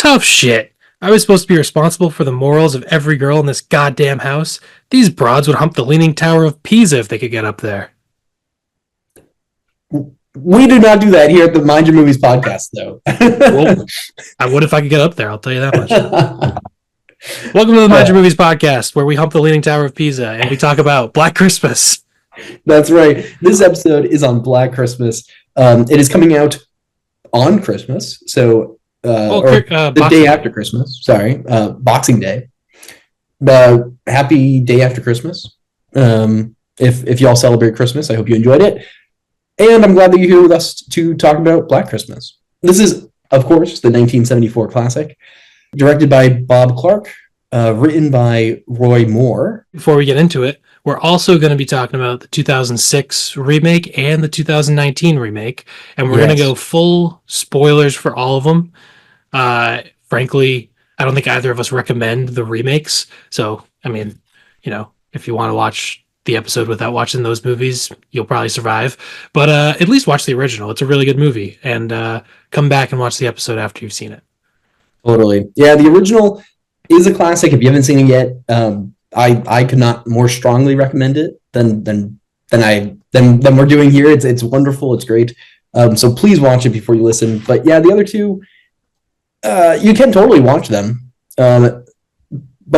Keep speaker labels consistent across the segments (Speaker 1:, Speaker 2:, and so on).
Speaker 1: Tough shit. I was supposed to be responsible for the morals of every girl in this goddamn house. These broads would hump the Leaning Tower of Pisa if they could get up there.
Speaker 2: We do not do that here at the Mind Your Movies podcast, though.
Speaker 1: Well, I would if I could get up there, I'll tell you that much. Welcome to the Mind Your Movies podcast, where we hump the Leaning Tower of Pisa and we talk about Black Christmas.
Speaker 2: That's right. This episode is on Black Christmas. It is coming out on Christmas, so the day after Christmas. Sorry, Boxing Day. Happy day after Christmas. If y'all celebrate Christmas, I hope you enjoyed it. And I'm glad that you're here with us to talk about Black Christmas. This is, of course, the 1974 classic, directed by Bob Clark, written by Roy Moore.
Speaker 1: Before we get into it, we're also going to be talking about the 2006 remake and the 2019 remake, and we're going to go full spoilers for all of them. Frankly, I don't think either of us recommend the remakes. So, I mean, if you want to watch the episode without watching those movies, you'll probably survive. But at least watch the original. It's a really good movie. And come back and watch the episode after you've seen it.
Speaker 2: Totally. Yeah, the original is a classic. If you haven't seen it yet, I could not more strongly recommend it than we're doing here. It's wonderful. It's great. So please watch it before you listen. But yeah, the other two, you can totally watch them. But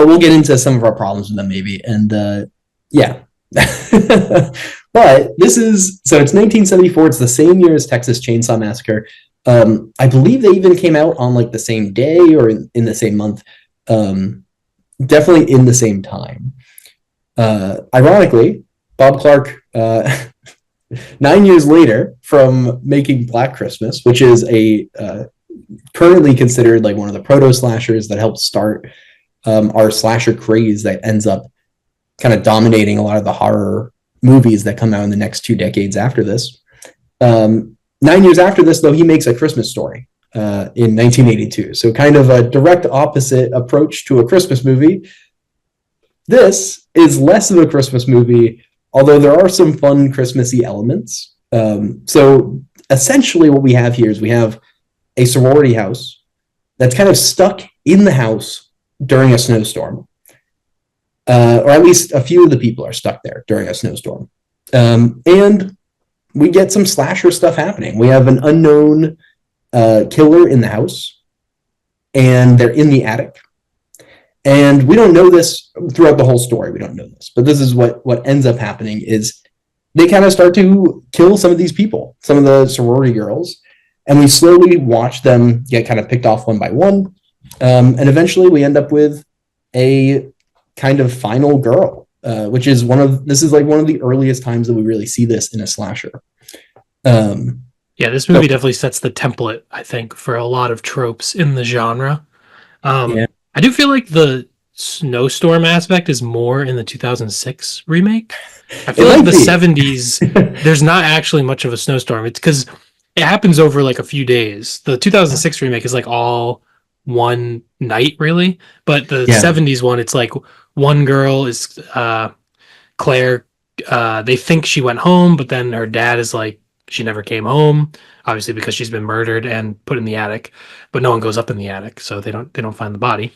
Speaker 2: we'll get into some of our problems with them maybe. And yeah. But it's 1974. It's the same year as Texas Chainsaw Massacre. I believe they even came out on like the same day or in the same month. Definitely in the same time. Ironically, Bob Clark, 9 years later from making Black Christmas, which is a currently considered like one of the proto slashers that helped start our slasher craze that ends up kind of dominating a lot of the horror movies that come out in the next 2 decades after this. 9 years after this, though, he makes A Christmas Story in 1982. So kind of a direct opposite approach to a Christmas movie. This is less of a Christmas movie, although there are some fun Christmassy elements. So essentially what we have here is we have a sorority house that's kind of stuck in the house during a snowstorm. Or at least a few of the people are stuck there during a snowstorm. And we get some slasher stuff happening. We have an unknown killer in the house, and they're in the attic. And we don't know this throughout the whole story. We don't know this. But this is what ends up happening is they kind of start to kill some of these people, some of the sorority girls. And we slowly watch them get kind of picked off one by one. And eventually we end up with a kind of final girl, which is one of the earliest times that we really see this in a slasher.
Speaker 1: Yeah, this movie definitely sets the template, I think, for a lot of tropes in the genre. I do feel like the snowstorm aspect is more in the 2006 remake. I feel like the 70s, there's not actually much of a snowstorm. It's because it happens over like a few days. The 2006 remake is like all one night, really. But the 70s one, it's like one girl is Claire. They think she went home, but then her dad is like, she never came home, obviously because she's been murdered and put in the attic. But no one goes up in the attic, so they don't find the body.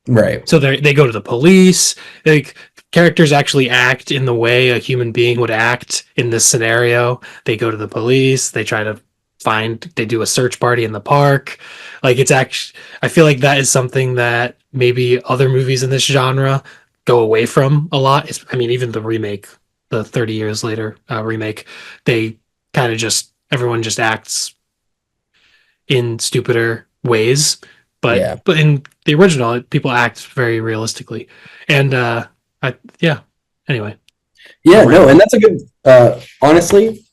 Speaker 2: Right.
Speaker 1: So they go to the police. Like, characters actually act in the way a human being would act in this scenario. They go to the police. They try to they do a search party in the park. Like, it's actually, I feel like that is something that maybe other movies in this genre go away from a lot. Even the remake, the 30 years later remake, they kind of everyone just acts in stupider ways. But in the original, people act very realistically. And anyway.
Speaker 2: Yeah, no, and that's a good, honestly,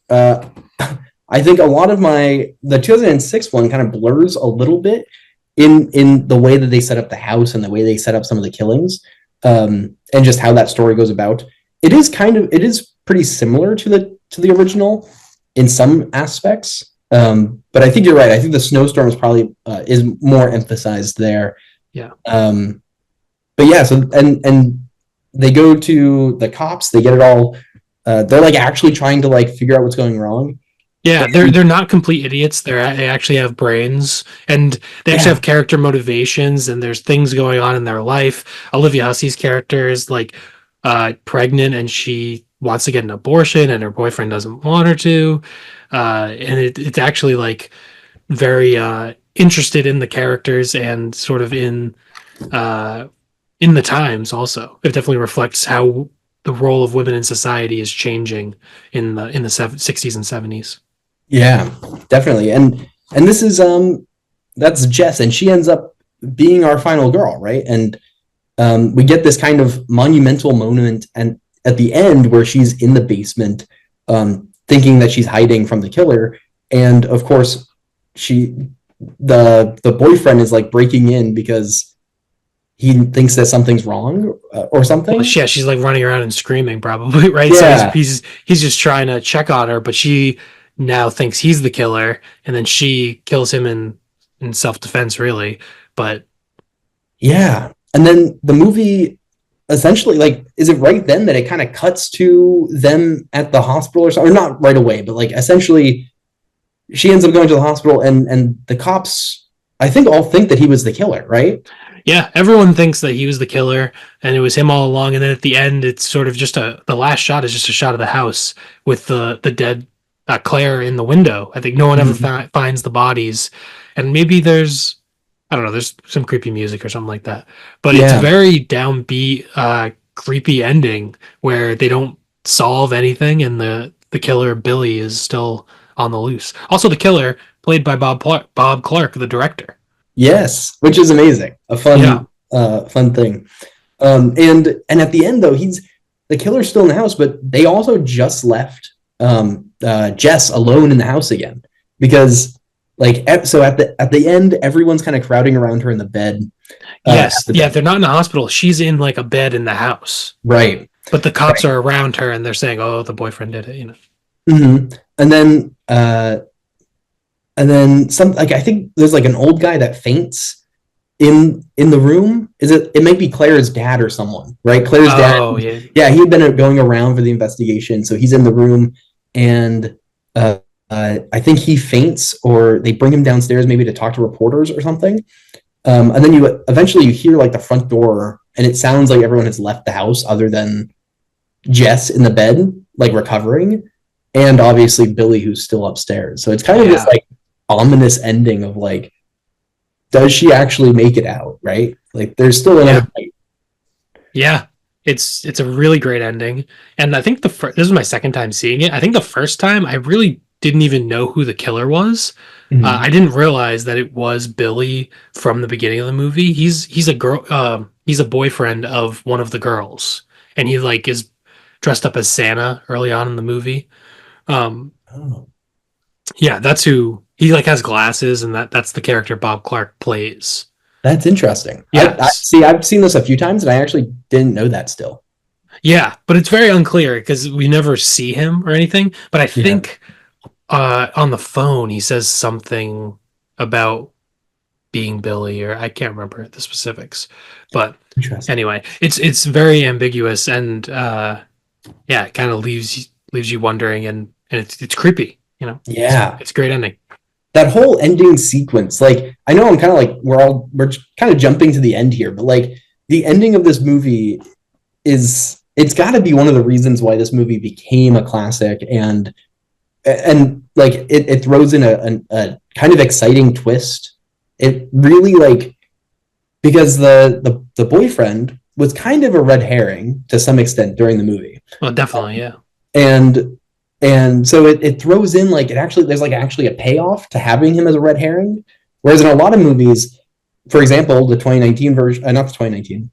Speaker 2: I think a lot of the 2006 one kind of blurs a little bit in the way that they set up the house and the way they set up some of the killings, and just how that story goes about. It is pretty similar to the original in some aspects. But I think you're right. I think the snowstorm is probably is more emphasized there.
Speaker 1: Yeah.
Speaker 2: But yeah, so and they go to the cops, they get it all, they're like actually trying to like figure out what's going wrong.
Speaker 1: Yeah, they're not complete idiots. They actually have brains, and they actually
Speaker 2: Yeah,
Speaker 1: have character motivations, and there's things going on in their life. Olivia Hussey's character is like pregnant, and she wants to get an abortion, and her boyfriend doesn't want her to. And it's actually like very interested in the characters and sort of uh, in the times. Also, it definitely reflects how the role of women in society is changing in the 60s and 70s.
Speaker 2: yeah, definitely. And this is that's Jess, and she ends up being our final girl, right? And we get this kind of monumental moment, and at the end where she's in the basement, thinking that she's hiding from the killer, and of course, she the boyfriend is like breaking in because he thinks that something's wrong or
Speaker 1: Well,
Speaker 2: something.
Speaker 1: yeah, she's like running around and screaming, probably, right? So
Speaker 2: Yeah,
Speaker 1: he's just trying to check on her, but she now thinks he's the killer, and then she kills him in self defense, really. But
Speaker 2: yeah. And then the movie essentially, like, is it right then that it kind of cuts to them at the hospital or something? Or not right away, but like essentially she ends up going to the hospital, and the cops, I think, all think that he was the killer, right?
Speaker 1: yeah, everyone thinks that he was the killer, and it was him all along. And then at the end, it's sort of just the last shot is just a shot of the house with the dead Claire in the window. I think no one ever
Speaker 2: Mhm.
Speaker 1: finds the bodies, and maybe there's I don't know, there's some creepy music or something like that. But it's
Speaker 2: Yeah,
Speaker 1: very downbeat, creepy ending where they don't solve anything, and the killer Billy is still on the loose. Also, the killer played by Bob Clark, the director.
Speaker 2: yes, which is amazing, a
Speaker 1: Yeah.
Speaker 2: fun thing. And at the end though, he's the killer's still in the house, but they also just left Jess alone in the house again because like so at the end everyone's kind of crowding around her in the bed at
Speaker 1: Yes.
Speaker 2: the
Speaker 1: Yeah.
Speaker 2: bed.
Speaker 1: They're not in the hospital. She's in like a bed in the house,
Speaker 2: Right,
Speaker 1: but the cops
Speaker 2: right.
Speaker 1: are around her and they're saying, "Oh, the boyfriend did it."
Speaker 2: Mm-hmm. And then some, like, I think there's like an old guy that faints in the room. Is it might be Claire's dad or someone, right? Claire's dad.
Speaker 1: Oh, yeah.
Speaker 2: Yeah, he had been going around for the investigation, so he's in the room, and I think he faints, or they bring him downstairs maybe to talk to reporters or something. And then you eventually you hear like the front door, and it sounds like everyone has left the house other than Jess in the bed, like recovering, and obviously Billy, who's still upstairs. So it's kind of this
Speaker 1: Yeah.
Speaker 2: like ominous ending of like, does she actually make it out? Right? Like, there's still another
Speaker 1: Yeah.
Speaker 2: fight.
Speaker 1: Yeah, it's a really great ending, and I think this is my second time seeing it. I think the first time I really didn't even know who the killer was.
Speaker 2: Mm-hmm.
Speaker 1: I didn't realize that it was Billy from the beginning of the movie. He's a girl. He's a boyfriend of one of the girls, and he like is dressed up as Santa early on in the movie. Um,
Speaker 2: Oh,
Speaker 1: yeah, that's who he like has glasses, and that's the character Bob Clark plays.
Speaker 2: that's interesting. I
Speaker 1: Yes.
Speaker 2: see. I've seen this a few times, and I actually didn't know that still.
Speaker 1: Yeah, but it's very unclear because we never see him or anything. But I
Speaker 2: Yeah,
Speaker 1: think on the phone he says something about being Billy, or I can't remember the specifics. But
Speaker 2: interesting.
Speaker 1: anyway, it's very ambiguous, and yeah, it kind of leaves you wondering, and it's creepy.
Speaker 2: Yeah,
Speaker 1: It's a great ending.
Speaker 2: that whole ending sequence. Like, I know I'm kind of like we're kind of jumping to the end here, but like the ending of this movie is, it's got to be one of the reasons why this movie became a classic, and like it throws in a kind of exciting twist. It really like, because the boyfriend was kind of a red herring to some extent during the movie,
Speaker 1: Well, definitely, yeah,
Speaker 2: and and so it throws in like, it actually, there's like actually a payoff to having him as a red herring, whereas in a lot of movies, for example, the 2019 version, not the 2019,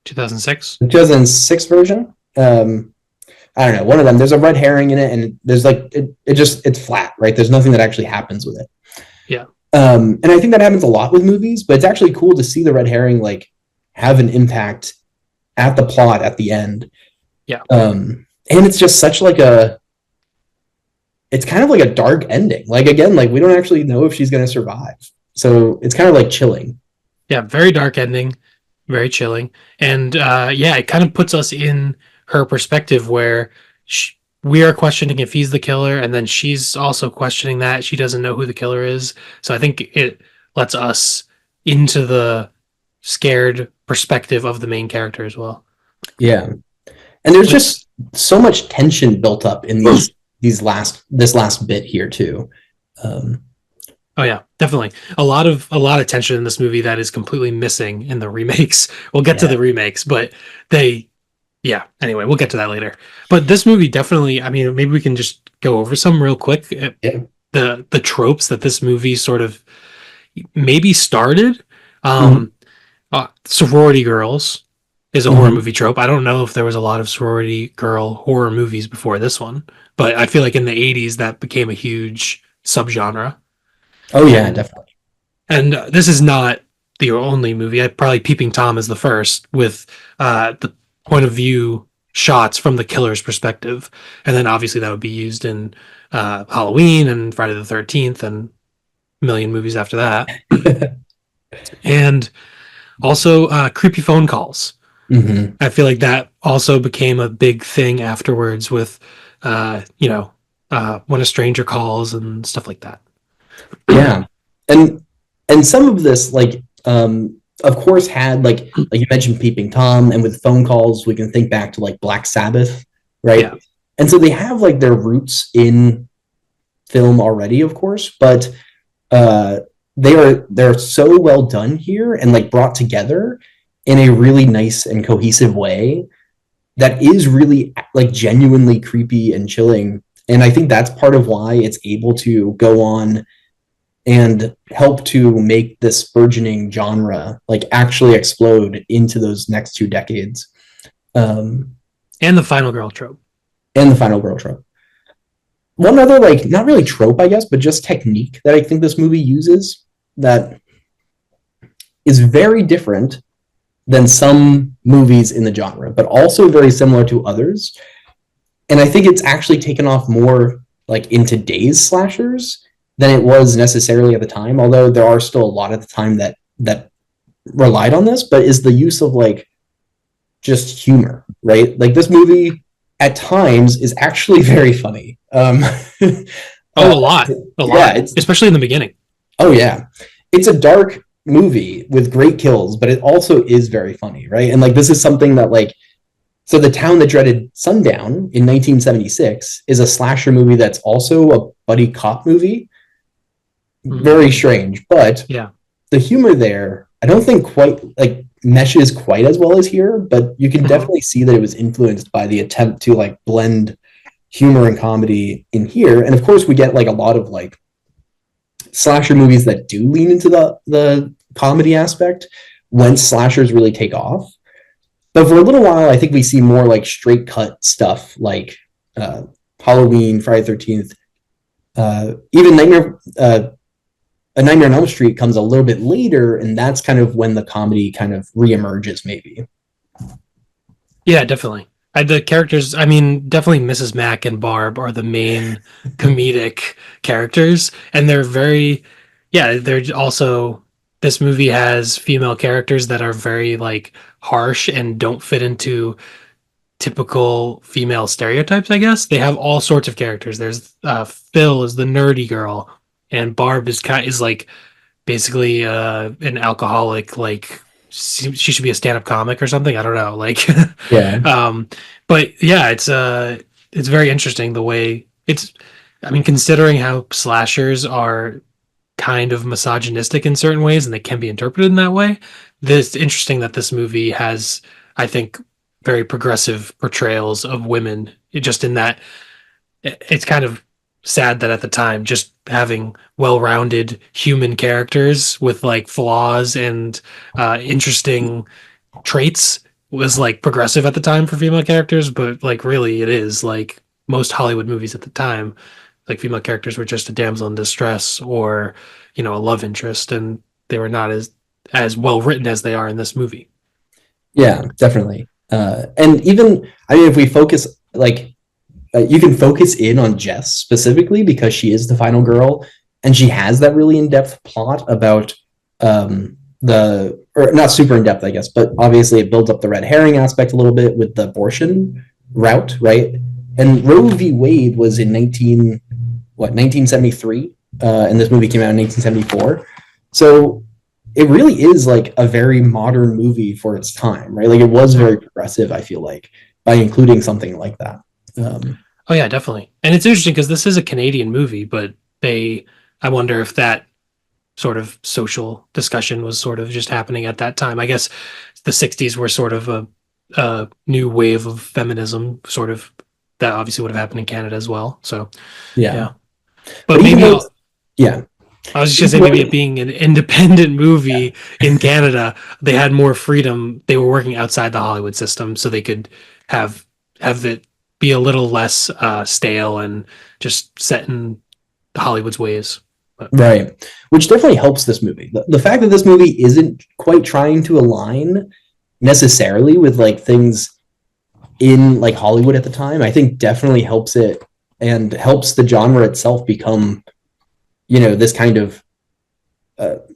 Speaker 1: 2006.
Speaker 2: the 2006 version, I don't know, one of them, there's a red herring in it, and there's like it just, it's flat, right? There's nothing that actually happens with it.
Speaker 1: Yeah,
Speaker 2: And I think that happens a lot with movies, but it's actually cool to see the red herring like have an impact at the plot at the end.
Speaker 1: yeah,
Speaker 2: And it's just such like a, it's kind of like a dark ending. Like, again, like we don't actually know if she's going to survive, so it's kind of like chilling.
Speaker 1: yeah. Very dark ending, very chilling, and yeah, it kind of puts us in her perspective where we are questioning if he's the killer, and then she's also questioning that she doesn't know who the killer is. So I think it lets us into the scared perspective of the main character as well.
Speaker 2: Yeah, and there's
Speaker 1: But
Speaker 2: just so much tension built up in these last this last bit here too. Um,
Speaker 1: oh yeah, definitely a lot of tension in this movie that is completely missing in the remakes. We'll get to
Speaker 2: yeah,
Speaker 1: the remakes, but they yeah. Anyway, we'll get to that later. But this movie definitely. I mean, maybe we can just go over some real quick.
Speaker 2: yeah,
Speaker 1: The tropes that this movie sort of maybe started.
Speaker 2: mm-hmm.
Speaker 1: Um, sorority girls is a horror
Speaker 2: Mm-hmm.
Speaker 1: movie trope. I don't know if there was a lot of sorority girl horror movies before this one, but I feel like in the '80s that became a huge subgenre.
Speaker 2: Oh yeah,
Speaker 1: And
Speaker 2: definitely.
Speaker 1: this is not the only movie. I probably Peeping Tom is the first with the point of view shots from the killer's perspective, and then obviously that would be used in Halloween and Friday the 13th and a million movies after that, and also creepy phone calls.
Speaker 2: Mm-hmm.
Speaker 1: I feel like that also became a big thing afterwards with, uh, you know, when a stranger calls and stuff like that.
Speaker 2: Yeah, and some of this, like, of course, had like you mentioned, Peeping Tom, and with phone calls, we can think back to like Black Sabbath,
Speaker 1: Yeah.
Speaker 2: right? And so they have like their roots in film already, of course, but uh, they're so well done here and like brought together in a really nice and cohesive way that is really like genuinely creepy and chilling. And I think that's part of why it's able to go on and help to make this burgeoning genre like actually explode into those next 2 decades. Um,
Speaker 1: And the final girl trope.
Speaker 2: and the final girl trope. One other, like, not really trope, I guess, but just technique that I think this movie uses that is very different than some movies in the genre, but also very similar to others. And I think it's actually taken off more like in today's slashers than it was necessarily at the time, although there are still a lot at the time that relied on this, but is the use of like just humor, right? Like this movie at times is actually very funny.
Speaker 1: Oh,
Speaker 2: uh,
Speaker 1: a
Speaker 2: yeah,
Speaker 1: lot,
Speaker 2: it's
Speaker 1: especially in the beginning.
Speaker 2: oh yeah, it's a dark movie with great kills, but it also is very funny, right? And like this is something that like so the town that dreaded sundown in 1976 is a slasher movie that's also a buddy cop movie.
Speaker 1: Mm,
Speaker 2: Very strange, but
Speaker 1: yeah.
Speaker 2: the humor there, I don't think quite like meshes quite as well as here, but you can
Speaker 1: Mhm.
Speaker 2: definitely see that it was influenced by the attempt to like blend humor and comedy in here. And of course, we get like a lot of like slasher movies that do lean into the comedy aspect when slashers really take off. But for a little while, I think we see more like straight cut stuff like uh, Halloween, Friday 13th, even a Nightmare on Elm Street comes a little bit later, and that's kind of when the comedy kind of reemerges, maybe.
Speaker 1: Yeah, definitely. The characters, I mean, definitely Mrs. Mack and Barb are the main comedic characters, and they're very, yeah, they're also, this movie has female characters that are very like harsh and don't fit into typical female stereotypes, I guess. They have all sorts of characters. There's Phil is the nerdy girl, and Barb is like basically an alcoholic, like she should be a stand-up comic or something. I don't know. Like
Speaker 2: Yeah,
Speaker 1: um but yeah, it's very interesting the way it's, I mean, considering how slashers are kind of misogynistic in certain ways and they can be interpreted in that way. This interesting that this movie has, I think, very progressive portrayals of women. Just in that, it's kind of sad that at the time, just having well-rounded human characters with like flaws and interesting traits was like progressive at the time for female characters. But like, really, it is like most Hollywood movies at the time, like female characters were just a damsel in distress or, a love interest, and they were not as well written as they are in this movie.
Speaker 2: yeah, definitely. And even, I mean, if we focus, like, you can focus in on Jess specifically because she is the final girl, and she has that really in depth plot about or not super in depth, I guess, but obviously it builds up the red herring aspect a little bit with the abortion route, right? and Roe v. Wade was in 1973, and this movie came out in 1974. So it really is like a very modern movie for its time, right? Like it was very progressive, I feel like, by including something like that.
Speaker 1: Oh yeah, definitely. And it's interesting because this is a Canadian movie, but I wonder if that sort of social discussion was sort of just happening at that time. I guess the 60s were sort of a new wave of feminism, sort of that obviously would have happened in Canada as well. So
Speaker 2: Yeah,
Speaker 1: yeah,
Speaker 2: but
Speaker 1: but
Speaker 2: even
Speaker 1: maybe
Speaker 2: though, yeah,
Speaker 1: I was just gonna
Speaker 2: even
Speaker 1: say maybe it
Speaker 2: though,
Speaker 1: being an independent movie in Canada, they had more freedom. They were working outside the Hollywood system, so they could have have it be a little less stale and just set in Hollywood's ways. But
Speaker 2: right, which definitely helps this movie. The fact that this movie isn't quite trying to align necessarily with like things in like Hollywood at the time, I think definitely helps it and helps the genre itself become, this kind of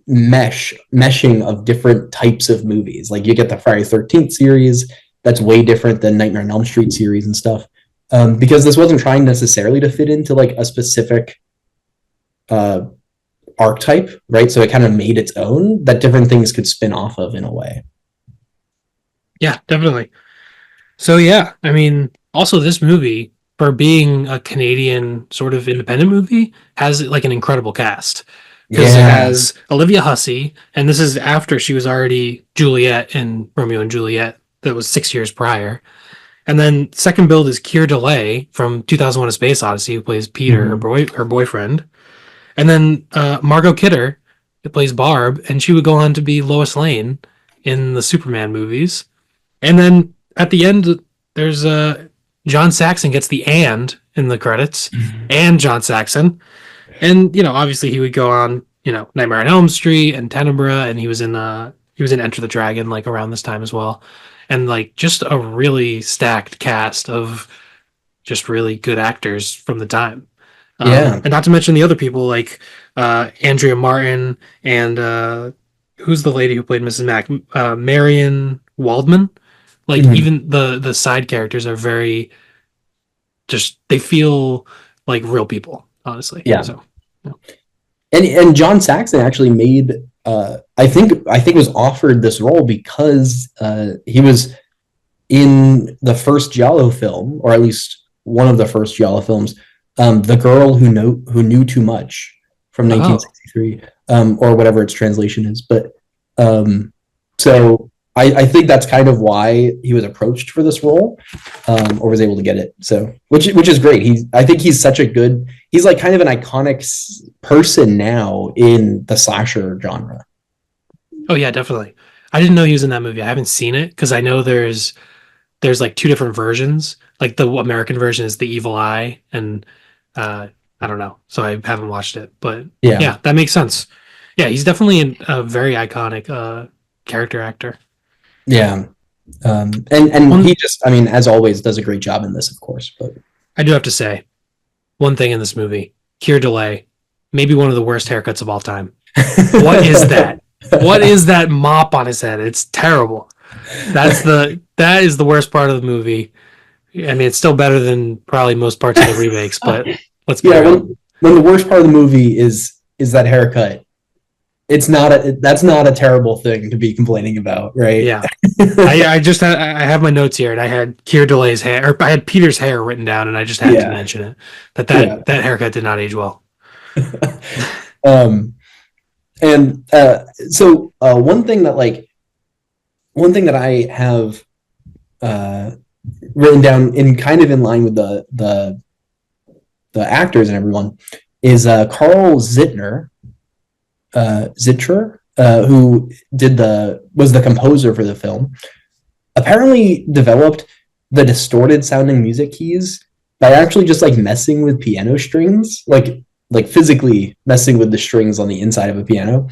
Speaker 2: meshing of different types of movies. Like you get the Friday 13th series, that's way different than Nightmare on Elm Street series and stuff. Because this wasn't trying necessarily to fit into like a specific uh, archetype, right? So it kind of made its own that different things could spin off of in a way.
Speaker 1: yeah, definitely. So yeah, I mean, also this movie for being a Canadian sort of independent movie has like an incredible cast because it
Speaker 2: Yeah.
Speaker 1: has Olivia Hussey, and this is after she was already Juliet in Romeo and Juliet. That was 6 years prior. And then second build is Keir Dullea from 2001: A Space Odyssey, who plays Peter,
Speaker 2: Mm-hmm.
Speaker 1: her boyfriend. And then Margot Kidder, who plays Barb, and she would go on to be Lois Lane in the Superman movies. And then at the end, there's John Saxon gets the and in the credits, and John Saxon, and obviously he would go on, Nightmare on Elm Street and Tenebra, and he was in Enter the Dragon like around this time as well, and like just a really stacked cast of just really good actors from the time.
Speaker 2: Yeah.
Speaker 1: And not to mention the other people like Andrea Martin and who's the lady who played Mrs. Mack, Marion Waldman. Like
Speaker 2: Mm-hmm.
Speaker 1: even the side characters are very just they feel like real people, honestly.
Speaker 2: Yeah.
Speaker 1: So yeah.
Speaker 2: And John Saxon actually made I think was offered this role because he was in the first Giallo film, or at least one of the first Giallo films, The Girl Who Knew Too Much from
Speaker 1: Oh
Speaker 2: 1963, or whatever its translation is. But so I think that's kind of why he was approached for this role, or was able to get it. So which is great. I think he's like kind of an iconic person now in the slasher genre.
Speaker 1: oh yeah, definitely. I didn't know he was in that movie. I haven't seen it because I know there's like two different versions. Like the American version is the Evil Eye, and uh, I don't know, so I haven't watched it. But
Speaker 2: Yeah,
Speaker 1: yeah, that makes sense. Yeah, he's definitely a very iconic character actor.
Speaker 2: yeah. And he
Speaker 1: One,
Speaker 2: just, I mean, as always, does a great job in this, of course. But
Speaker 1: I do have to say one thing in this movie: Keir Dullea, maybe one of the worst haircuts of all time. What is that? What is that mop on his head? It's terrible. That is the worst part of the movie. I mean, it's still better than probably most parts of the remakes, but let's be
Speaker 2: yeah,
Speaker 1: real.
Speaker 2: when the worst part of the movie is that haircut, that's not a terrible thing to be complaining about, right?
Speaker 1: Yeah, I have my notes here, and I had Keir Dulley's hair, or I had Peter's hair written down, and I just had to
Speaker 2: Yeah,
Speaker 1: mention it that that
Speaker 2: yeah.
Speaker 1: that haircut did not age well.
Speaker 2: um, and so one thing that I have uh, written down in kind of in line with the actors and everyone is Carl Zittrer, who was the composer for the film. Apparently, developed the distorted sounding music keys by actually just like messing with piano strings, like physically messing with the strings on the inside of a piano,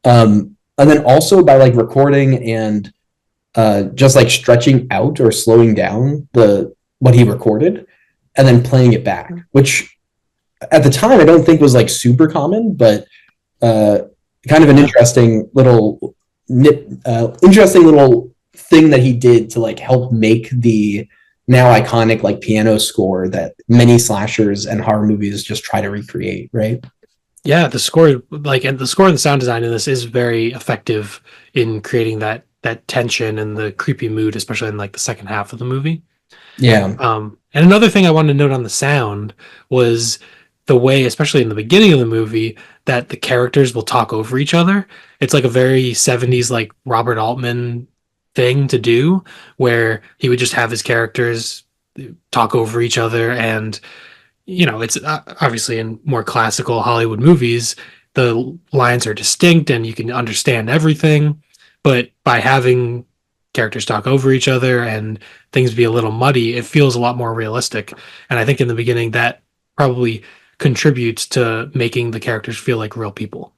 Speaker 2: and then also by like recording and just like stretching out or slowing down the what he recorded and then playing it back, which at the time I don't think was like super common, but uh, kind of an
Speaker 1: Yeah,
Speaker 2: interesting little thing that he did to like help make now iconic like piano score that many slashers and horror movies just try to recreate, right?
Speaker 1: Yeah, the score, like, and the score and the sound design in this is very effective in creating that tension and the creepy mood, especially in like the second half of the movie.
Speaker 2: Yeah.
Speaker 1: And another thing I wanted to note on the sound was the way, especially in the beginning of the movie, that the characters will talk over each other. It's like a very 70s, like Robert Altman thing to do, where he would just have his characters talk over each other. And, it's obviously in more classical Hollywood movies, the lines are distinct and you can understand everything. But by having characters talk over each other and things be a little muddy, it feels a lot more realistic. And I think in the beginning that probably contributes to making the characters feel like real people,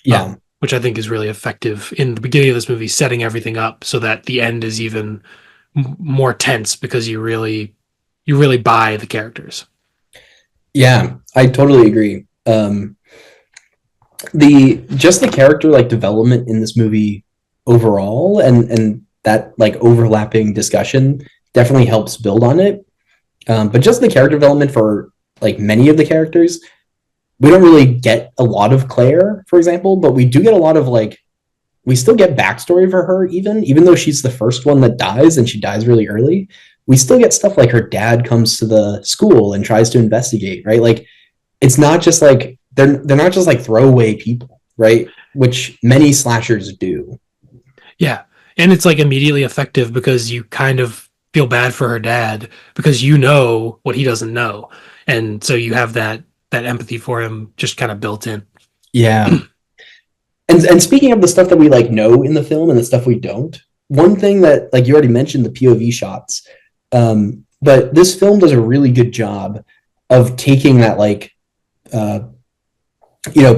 Speaker 2: Yeah.
Speaker 1: which I think is really effective in the beginning of this movie, setting everything up so that the end is even more tense because you really buy the characters.
Speaker 2: Yeah, I totally agree. The character like development in this movie overall, and that like overlapping discussion definitely helps build on it. But just the character development for like many of the characters, we don't really get a lot of Claire, for example, but we do get a lot of like we still get backstory for her, even though she's the first one that dies and she dies really early. We still get stuff like her dad comes to the school and tries to investigate, right? Like it's not just like they're not just like throwaway people, right? Which many slashers do.
Speaker 1: Yeah. And it's like immediately effective because you kind of feel bad for her dad because you know what he doesn't know. And so you have that empathy for him just kind of built in.
Speaker 2: Yeah. And speaking of the stuff that we like know in the film and the stuff we don't, one thing that like you already mentioned the POV shots, but this film does a really good job of taking that like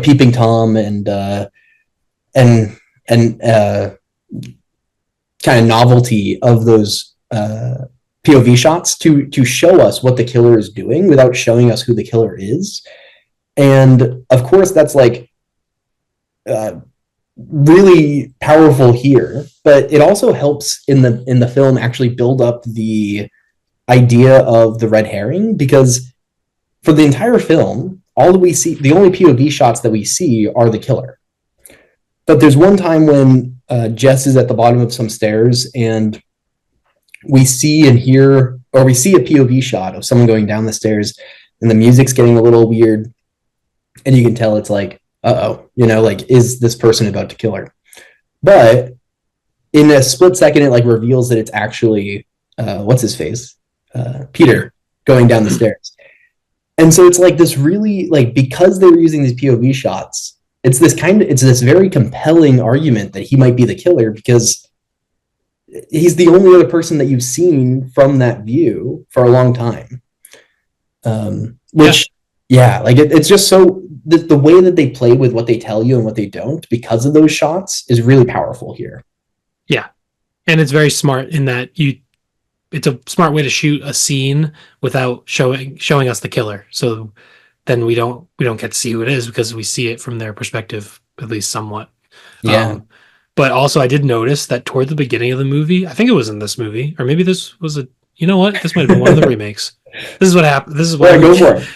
Speaker 2: peeping tom and kind of novelty of those POV shots to show us what the killer is doing without showing us who the killer is. And of course, that's like uh, really powerful here, but it also helps in the film actually build up the idea of the red herring because for the entire film, all that we see, the only POV shots that we see are the killer. But there's one time when Jess is at the bottom of some stairs and we see and hear, or we see a POV shot of someone going down the stairs and the music's getting a little weird. And you can tell it's like, like, is this person about to kill her? But in a split second, it like reveals that it's actually, what's his face? Peter going down the stairs. And so it's like this really, like, because they were using these POV shots, it's this very compelling argument that he might be the killer because he's the only other person that you've seen from that view for a long time. Which, yeah, like it's just so the way that they play with what they tell you and what they don't because of those shots is really powerful here.
Speaker 1: Yeah. And it's very smart in that it's a smart way to shoot a scene without showing us the killer. So then we don't get to see who it is because we see it from their perspective, at least somewhat.
Speaker 2: Yeah.
Speaker 1: But also I did notice that toward the beginning of the movie, I think it was in this movie, or maybe this was you know what? This might have been one of the remakes. This is what happened. This is what
Speaker 2: Yeah, go for it.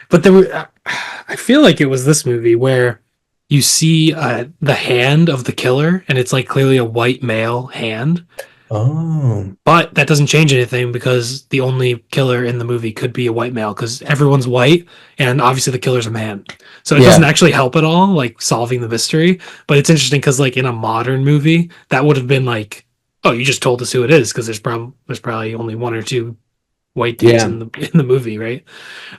Speaker 1: But there were, I feel like it was this movie where you see the hand of the killer, and it's like clearly a white male hand.
Speaker 2: Oh.
Speaker 1: But that doesn't change anything because the only killer in the movie could be a white male because everyone's white, and obviously the killer's a man. So it doesn't
Speaker 2: Yeah.
Speaker 1: actually help at all, like solving the mystery. But it's interesting because, like, in a modern movie, that would have been like, oh, you just told us who it is because there's probably only one or two white dudes
Speaker 2: Yeah.
Speaker 1: in the movie, right?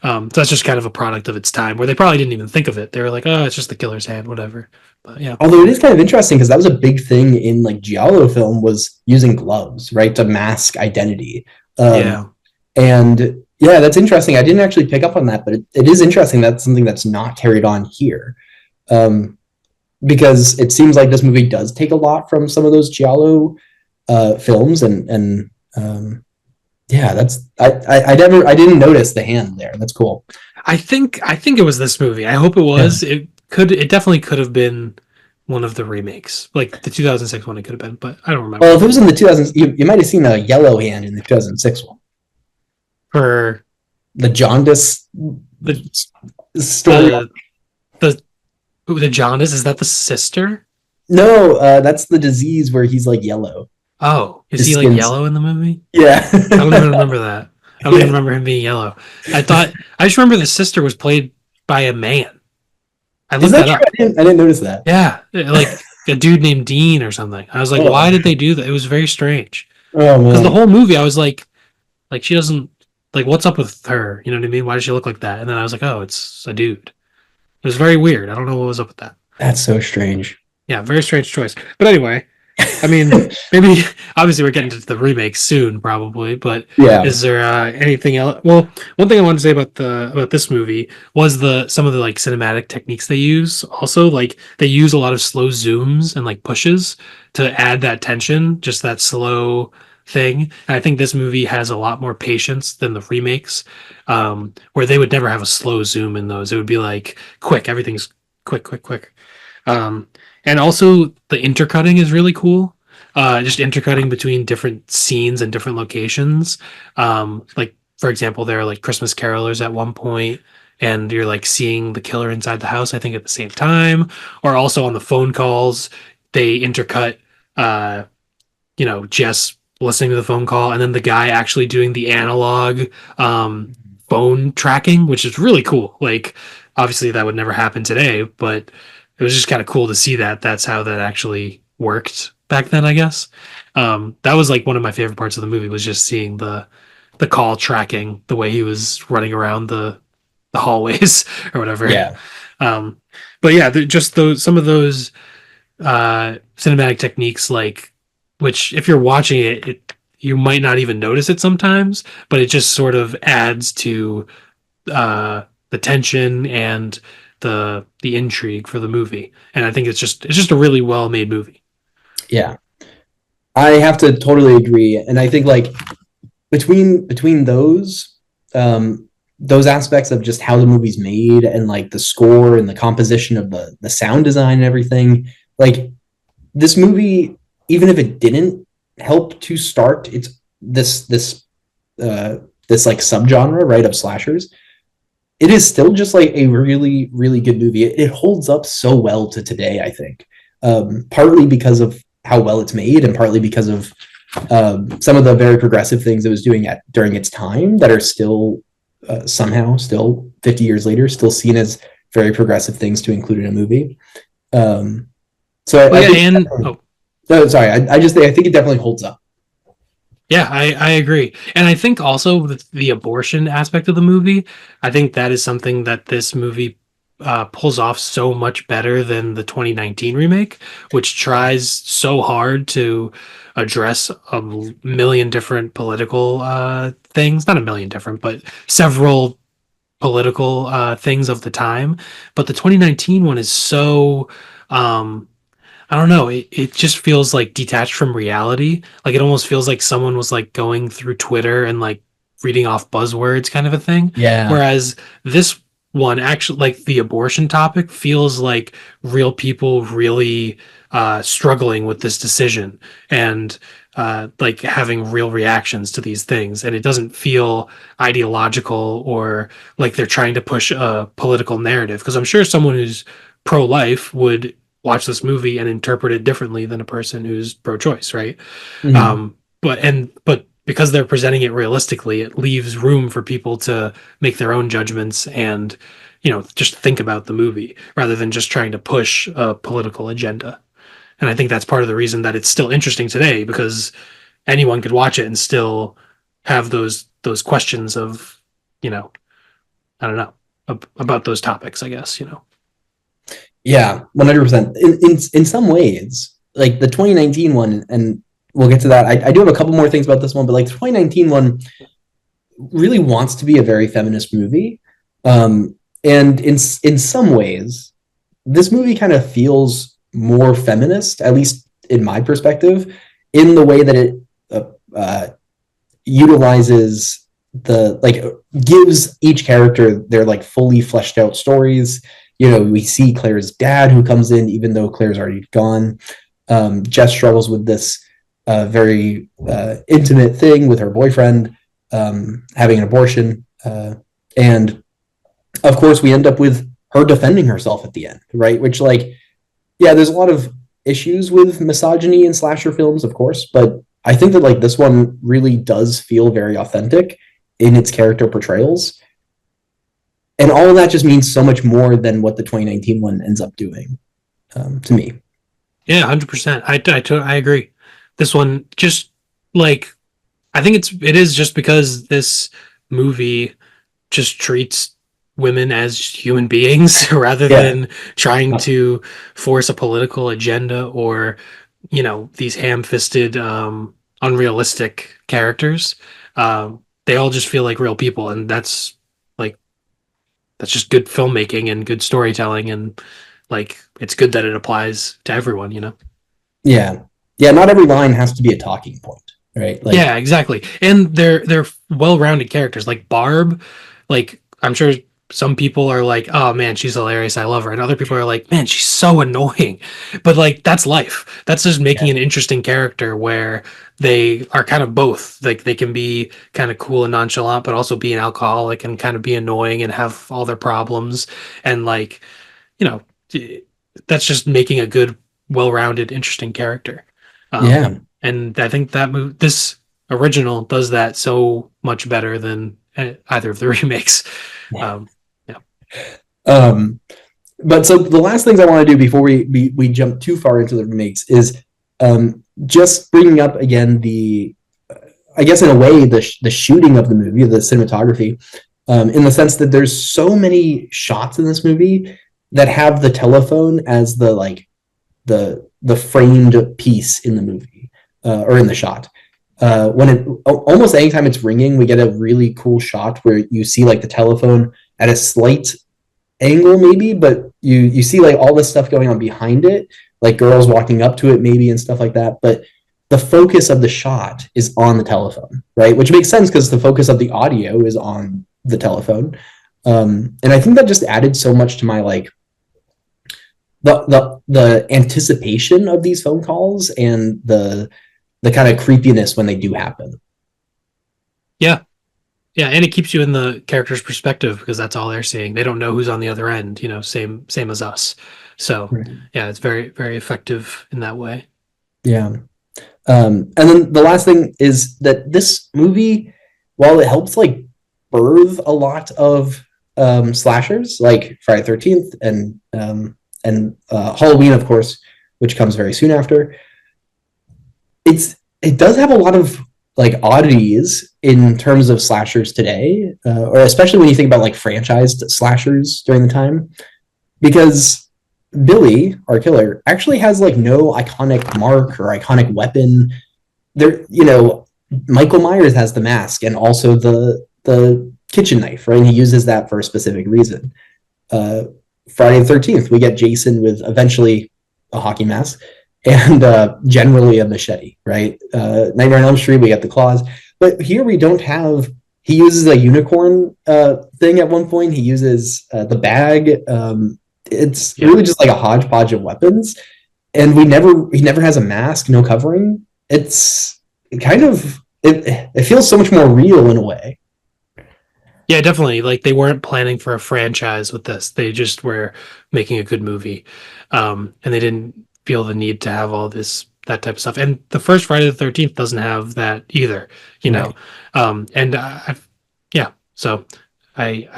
Speaker 1: So that's just kind of a product of its time where they probably didn't even think of it. They were like, oh, it's just the killer's hand, whatever. But yeah.
Speaker 2: Although it is kind of interesting because that was a big thing in like Giallo film was using gloves, right, to mask identity.
Speaker 1: Yeah.
Speaker 2: And yeah, that's interesting. I didn't actually pick up on that, but it is interesting. That's something that's not carried on here. Because it seems like this movie does take a lot from some of those Giallo films and yeah, that's I didn't notice the hand there. That's cool.
Speaker 1: I think it was this movie. I hope it
Speaker 2: Yeah.
Speaker 1: was. It definitely could have been one of the remakes. Like the 2006 one it could have been, but I don't remember.
Speaker 2: Well, if it was in the 2000s, you might have seen a yellow hand in the 2006 one.
Speaker 1: For
Speaker 2: The jaundice
Speaker 1: the
Speaker 2: story.
Speaker 1: the the the jaundice, is that the sister?
Speaker 2: No, that's the disease where he's like yellow.
Speaker 1: Oh, is
Speaker 2: His
Speaker 1: he like
Speaker 2: skin's
Speaker 1: yellow in the movie?
Speaker 2: yeah.
Speaker 1: I don't even remember that. I don't even remember him being yellow. I just remember the sister was played by a man. I
Speaker 2: Is
Speaker 1: looked
Speaker 2: that
Speaker 1: that
Speaker 2: true?
Speaker 1: up.
Speaker 2: I didn't notice that.
Speaker 1: Yeah, like a dude named Dean or something. I was like,
Speaker 2: Oh,
Speaker 1: why did they do that? It was very strange.
Speaker 2: oh
Speaker 1: Because the
Speaker 2: man,
Speaker 1: whole movie, I was like she doesn't like what's up with her? You know what I mean? Why does she look like that? And then I was like, oh, it's a dude. It was very weird. I don't know what was up with that.
Speaker 2: that's so strange.
Speaker 1: Yeah, very strange choice. But anyway, I mean, maybe obviously we're getting to the remake soon, probably. But
Speaker 2: Yeah,
Speaker 1: is there anything else? Well, one thing I wanted to say about this movie was the some of the like cinematic techniques they use. Also, like they use a lot of slow zooms and like pushes to add that tension, just that slow thing. And I think this movie has a lot more patience than the remakes, where they would never have a slow zoom in those. It would be like quick, everything's quick, quick, quick. Um, and also the intercutting is really cool. Just intercutting between different scenes and different locations. Like for example, there are like Christmas carolers at one point, and you're like seeing the killer inside the house. I think at the same time, or also on the phone calls, they intercut. Uh, Jess listening to the phone call, and then the guy actually doing the analog um, phone tracking, which is really cool. Like, obviously, that would never happen today, but it was just kind of cool to see that. That's how that actually worked back then, I guess. That was like one of my favorite parts of the movie was just seeing the call tracking, the way he was running around the hallways or whatever.
Speaker 2: yeah,
Speaker 1: Um, but yeah, just those some of those cinematic techniques, like which if you're watching it, you might not even notice it sometimes, but it just sort of adds to the tension and the intrigue for the movie. And I think it's just a really well made movie.
Speaker 2: yeah. I have to totally agree, and I think like between those aspects of just how the movie's made and like the score and the composition of the sound design and everything, like this movie, even if it didn't help to start its uh this like subgenre, right, of slashers, it is still just like a really really good movie. It holds up so well to today, I think, partly because of how well it's made and partly because of some of the very progressive things it was doing at during its time that are still somehow still 50 years later still seen as very progressive things to include in a movie. um, so
Speaker 1: Well,
Speaker 2: I
Speaker 1: yeah,
Speaker 2: think
Speaker 1: and oh,
Speaker 2: no, sorry, I just think I think it definitely holds up.
Speaker 1: yeah, I agree. And I think also the abortion aspect of the movie, I think that is something that this movie pulls off so much better than the 2019 remake, which tries so hard to address a million different political things. Not a million different, but several political things of the time. But the 2019 one is so I don't know. It just feels like detached from reality. Like it almost feels like someone was like going through Twitter and like reading off buzzwords kind of a thing.
Speaker 2: Yeah.
Speaker 1: Whereas this one actually like the abortion topic feels like real people really struggling with this decision and like having real reactions to these things. And it doesn't feel ideological or like they're trying to push a political narrative. Because I'm sure someone who's pro-life would watch this movie and interpret it differently than a person who's pro-choice, right?
Speaker 2: Mhm.
Speaker 1: But because they're presenting it realistically, it leaves room for people to make their own judgments and just think about the movie rather than just trying to push a political agenda. And I think that's part of the reason that it's still interesting today because anyone could watch it and still have those questions of, you know, I don't know, about those topics, I guess.
Speaker 2: Yeah, 100%. In some ways, like the 2019 one, and we'll get to that. I do have a couple more things about this one, but like the 2019 one really wants to be a very feminist movie. And in some ways, this movie kind of feels more feminist, at least in my perspective, in the way that it uh, utilizes the like gives each character their like fully fleshed out stories. We see Claire's dad who comes in even though Claire's already gone. Jess struggles with this very intimate thing with her boyfriend. having an abortion, and of course we end up with her defending herself at the end, right? Which, like, yeah, there's a lot of issues with misogyny in slasher films, of course, but I think that like this one really does feel very authentic in its character portrayals, and all of that just means so much more than what the 2019 one ends up doing, to me.
Speaker 1: Yeah, 100%. I agree. This one just like I think it is just because this movie just treats women as human beings rather
Speaker 2: Yeah,
Speaker 1: than trying to force a political agenda or these ham-fisted unrealistic characters. They all just feel like real people, and like that's just good filmmaking and good storytelling, and like it's good that it applies to everyone.
Speaker 2: yeah, yeah. Not every line has to be a talking point, right?
Speaker 1: Yeah,
Speaker 2: Like,
Speaker 1: exactly. And they're well-rounded characters. Like Barb, like I'm sure some people are like, "Oh man, she's hilarious. I love her." And other people are like, "Man, she's so annoying." But like that's life. That's just making
Speaker 2: yeah,
Speaker 1: an interesting character where they are kind of both. Like they can be kind of cool and nonchalant, but also be an alcoholic and kind of be annoying and have all their problems. And like, you know, that's just making a good, well-rounded, interesting character. Um,
Speaker 2: yeah.
Speaker 1: and I think this original does that so much better than either of the remakes. Um, yeah,
Speaker 2: Um, but so the last things I want to do before we jump too far into the remakes is just bringing up again the, I guess in a way, the shooting of the movie, the cinematography, in the sense that there's so many shots in this movie that have the telephone as the like the framed piece in the movie, or in the shot. When it almost anytime it's ringing, we get a really cool shot where you see like the telephone at a slight angle maybe, but you see like all this stuff going on behind it, like girls walking up to it maybe and stuff like that. But the focus of the shot is on the telephone, right? Which makes sense because the focus of the audio is on the telephone. And I think that just added so much to my like the anticipation of these phone calls and the kind of creepiness when they do happen.
Speaker 1: yeah, yeah, and it keeps you in the character's perspective because that's all they're seeing. They don't know who's on the other end. Same as us. So
Speaker 2: Right.
Speaker 1: yeah, it's very very effective in that way.
Speaker 2: Yeah. And then the last thing is that this movie, while it helps like birth a lot of slashers like Friday 13th and Halloween, of course, which comes very soon after, it does have a lot of like oddities in terms of slashers today, or especially when you think about like franchised slashers during the time, because Billy, our killer, actually has like no iconic mark or iconic weapon. There, Michael Myers has the mask and also the kitchen knife, right? And he uses that for a specific reason. Uh, Friday the 13th, we get Jason with eventually a hockey mask and generally a machete, right? Nightmare on Elm Street, we get the claws. But here we don't have, he uses a unicorn thing at one point. He uses the bag. It's
Speaker 1: Yeah,
Speaker 2: really just like a hodgepodge of weapons. And he never has a mask, no covering. It feels so much more real in a way.
Speaker 1: yeah, definitely. Like they weren't planning for a franchise with this. They just were making a good movie, and they didn't feel the need to have all that type of stuff. And the first Friday the 13th doesn't have that either. You know,
Speaker 2: Right.
Speaker 1: and yeah. So I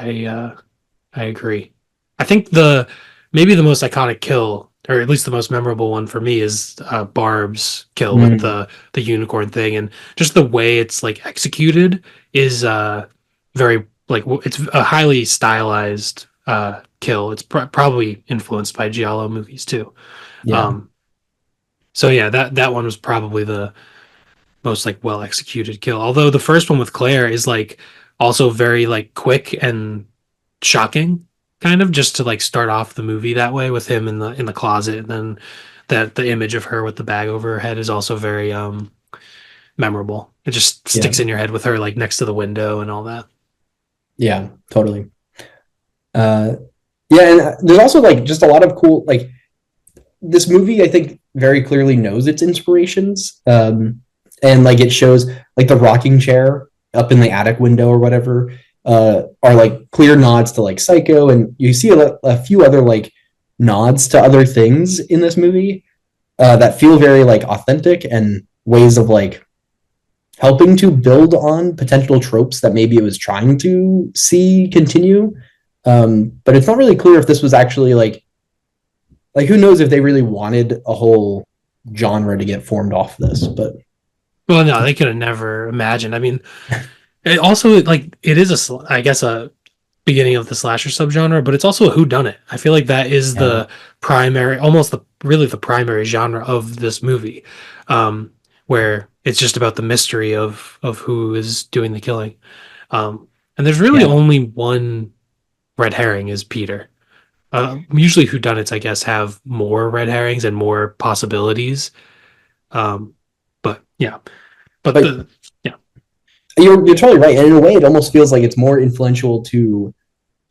Speaker 1: agree. I think the maybe the most iconic kill, or at least the most memorable one for me, is Barb's kill with
Speaker 2: Mm,
Speaker 1: the unicorn thing, and just the way it's like executed is very like it's a highly stylized kill. It's probably influenced by giallo movies too.
Speaker 2: yeah.
Speaker 1: Um, so yeah, that one was probably the most like well executed kill. Although the first one with Claire is like also very like quick and shocking, kind of just to like start off the movie that way with him in the closet, and then that the image of her with the bag over her head is also very memorable. It just
Speaker 2: Yeah.
Speaker 1: sticks in your head with her like next to the window and all that.
Speaker 2: Yeah. Totally. Uh, yeah, and there's also like just a lot of cool like this movie. I think very clearly knows its inspirations, and like it shows like the rocking chair up in the attic window or whatever are like clear nods to like Psycho, and you see a few other like nods to other things in this movie that feel very like authentic and ways of like helping to build on potential tropes that maybe it was trying to see continue. But it's not really clear if this was actually like who knows if they really wanted a whole genre to get formed off this. But
Speaker 1: Well, no, they could have never imagined. I mean, it also like it is I guess a beginning of the slasher subgenre, but it's also a whodunit. I feel like that is
Speaker 2: yeah,
Speaker 1: the primary, almost the really the primary genre of this movie, um, where it's just about the mystery of who is doing the killing. And there's really
Speaker 2: yeah.
Speaker 1: only one red herring is Peter. Usually whodunits, I guess, have more red herrings and more possibilities. Um, but yeah, but
Speaker 2: But
Speaker 1: the yeah,
Speaker 2: you're totally right, and in a way, it almost feels like it's more influential to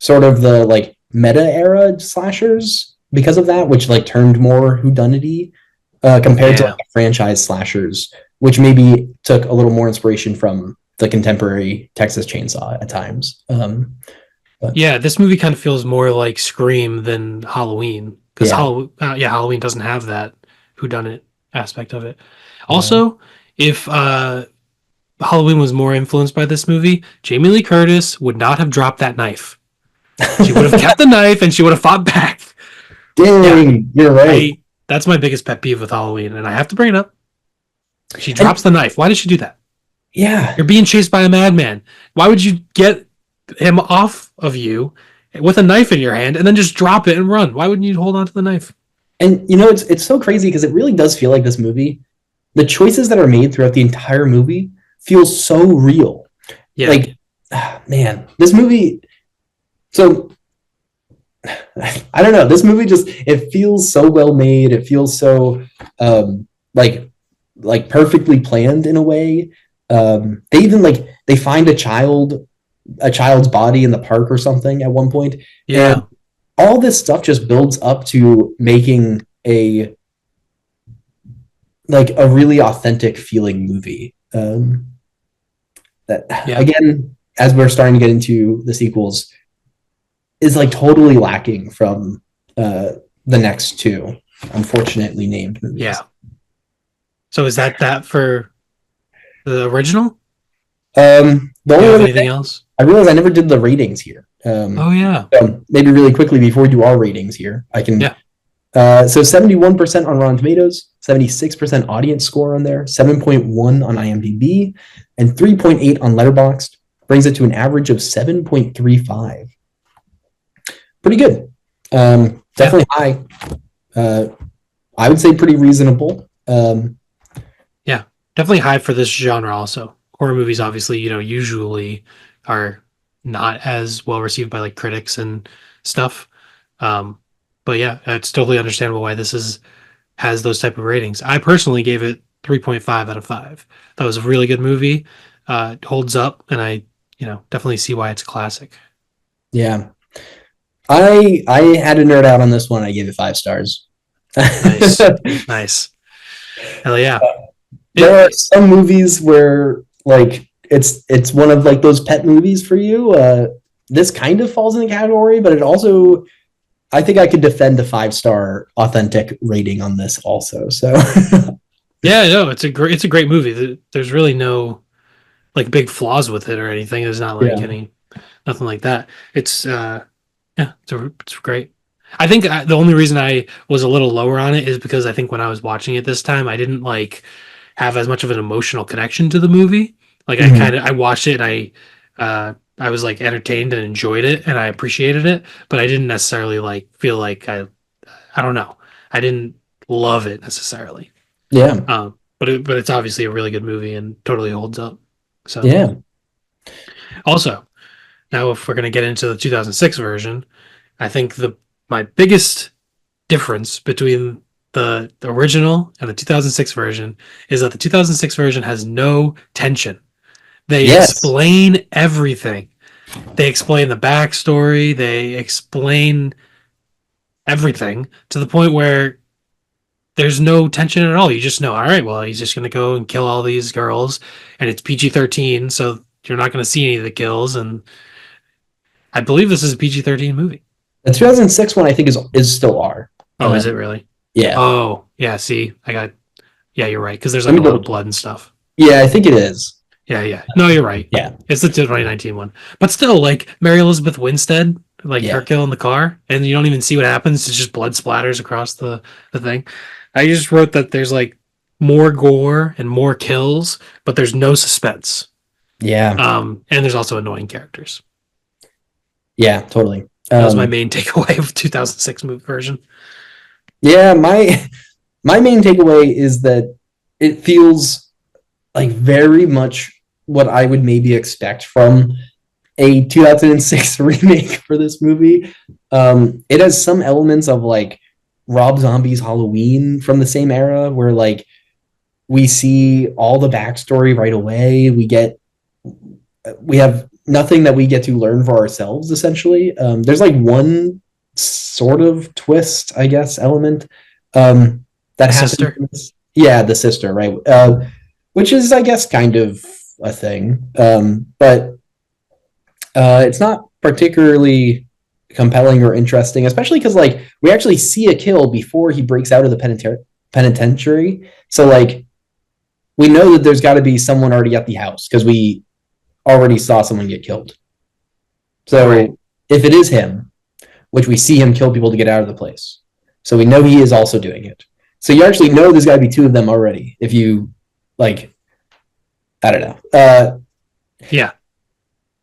Speaker 2: sort of the like meta era slashers because of that, which like turned more whodunity compared to like
Speaker 1: yeah.
Speaker 2: the franchise slashers, which maybe took a little more inspiration from the contemporary Texas Chainsaw at times. But
Speaker 1: Yeah, this movie kind of feels more like Scream than Halloween because
Speaker 2: yeah,
Speaker 1: Halloween doesn't have that whodunit aspect of it.
Speaker 2: yeah.
Speaker 1: Also, if Halloween was more influenced by this movie, Jamie Lee Curtis would not have dropped that knife. She would have kept the knife and she would have fought back. Yeah,
Speaker 2: Dang, you're right.
Speaker 1: I that's my biggest pet peeve with Halloween, and I have to bring it up. She drops
Speaker 2: And
Speaker 1: the knife. Why did she do that?
Speaker 2: yeah,
Speaker 1: You're being chased by a madman. Why would you get him off of you with a knife in your hand and then just drop it and run? Why wouldn't you hold on to the knife?
Speaker 2: and you know it's so crazy because it really does feel like this movie, the choices that are made throughout the entire movie feel so real.
Speaker 1: Yeah,
Speaker 2: Like, man, this movie. So I don't know. This movie just it feels so well made. It feels so um, like like perfectly planned in a way. They even like they find a child's body in the park or something at one point, and
Speaker 1: yeah,
Speaker 2: all this stuff just builds up to making a like a really authentic feeling movie. That
Speaker 1: yeah,
Speaker 2: again, as we're starting to get into the sequels, is like totally lacking from uh, the next two unfortunately named movies.
Speaker 1: yeah. So is that for the original?
Speaker 2: The
Speaker 1: Do you
Speaker 2: only
Speaker 1: have
Speaker 2: other
Speaker 1: anything
Speaker 2: thing
Speaker 1: else?
Speaker 2: I realized I never did the ratings here.
Speaker 1: Oh yeah,
Speaker 2: So maybe really quickly before we do our ratings here, I can.
Speaker 1: yeah,
Speaker 2: So 71% on Rotten Tomatoes, 76% audience score on there, 7.1 on IMDb, and 3.8 on Letterboxd brings it to an average of 7.35. Pretty good.
Speaker 1: yeah,
Speaker 2: Definitely high. Uh, I would say pretty reasonable.
Speaker 1: yeah. Definitely high for this genre. Also, horror movies obviously usually are not as well received by like critics and stuff. Um, but yeah, it's totally understandable why this is has those type of ratings. I personally gave it 3.5 out of 5. That was a really good movie. It holds up, and I definitely see why it's a classic.
Speaker 2: Yeah, I had to nerd out on this one. I gave it 5 stars.
Speaker 1: Nice, nice. Hell yeah.
Speaker 2: There are
Speaker 1: It,
Speaker 2: some movies where like it's one of like those pet movies for you. This kind of falls in the category, but it also I think I could defend a 5 star authentic rating on this also. So
Speaker 1: yeah, no, it's a great movie. There's really no like big flaws with it or anything. There's not like
Speaker 2: yeah,
Speaker 1: any nothing like that. It's yeah, it's great. I think the only reason I was a little lower on it is because I think when I was watching it this time, I didn't like have as much of an emotional connection to the movie. Like
Speaker 2: mm-hmm.
Speaker 1: I watched it and I was like entertained and enjoyed it and I appreciated it, but I didn't necessarily like feel like I don't know. I didn't love it necessarily.
Speaker 2: Yeah,
Speaker 1: But it's obviously a really good movie and totally holds up. So
Speaker 2: yeah,
Speaker 1: also now if we're gonna get into the 2006 version, I think the my biggest difference between the original and the 2006 version is that the 2006 version has no tension. They
Speaker 2: yes,
Speaker 1: explain everything. They explain the backstory. They explain everything to the point where there's no tension at all. You just know, all right, well, he's just going to go and kill all these girls, and it's PG-13, so you're not going to see any of the kills. And I believe this is a PG-13 movie.
Speaker 2: The 2006 one I think is still R.
Speaker 1: Oh, is it really?
Speaker 2: Yeah.
Speaker 1: Oh, yeah. See, I got. Yeah, you're right. Because there's
Speaker 2: Let
Speaker 1: like
Speaker 2: me
Speaker 1: a lot of
Speaker 2: double.
Speaker 1: blood and stuff.
Speaker 2: Yeah, I think it is.
Speaker 1: Yeah, yeah. No, you're right.
Speaker 2: Yeah.
Speaker 1: It's the 2019 one. But still, like Mary Elizabeth Winstead, like her
Speaker 2: Yeah.
Speaker 1: kill in the car, and you don't even see what happens. It's just blood splatters across the thing. I just wrote that there's like more gore and more kills, but there's no suspense.
Speaker 2: Yeah.
Speaker 1: And there's also annoying characters.
Speaker 2: Yeah, totally.
Speaker 1: That was my main takeaway of 2006 movie version.
Speaker 2: Yeah, my main takeaway is that it feels like very much what I would maybe expect from a 2006 remake for this movie. It has some elements of like Rob Zombie's Halloween from the same era, where like we see all the backstory right away. We have nothing that we get to learn for ourselves. Essentially, there's like one sort of twist, I guess, element that
Speaker 1: The sister.
Speaker 2: happens. Yeah, the sister, right? Which is, I guess, kind of a thing, but it's not particularly compelling or interesting, especially because like we actually see a kill before he breaks out of the penitentiary. So like we know that there's got to be someone already at the house because we already saw someone get killed. So
Speaker 1: Right.
Speaker 2: if it is him, which we see him kill people to get out of the place, so we know he is also doing it. So you actually know there's got to be two of them already. If you like, I don't know.
Speaker 1: Yeah.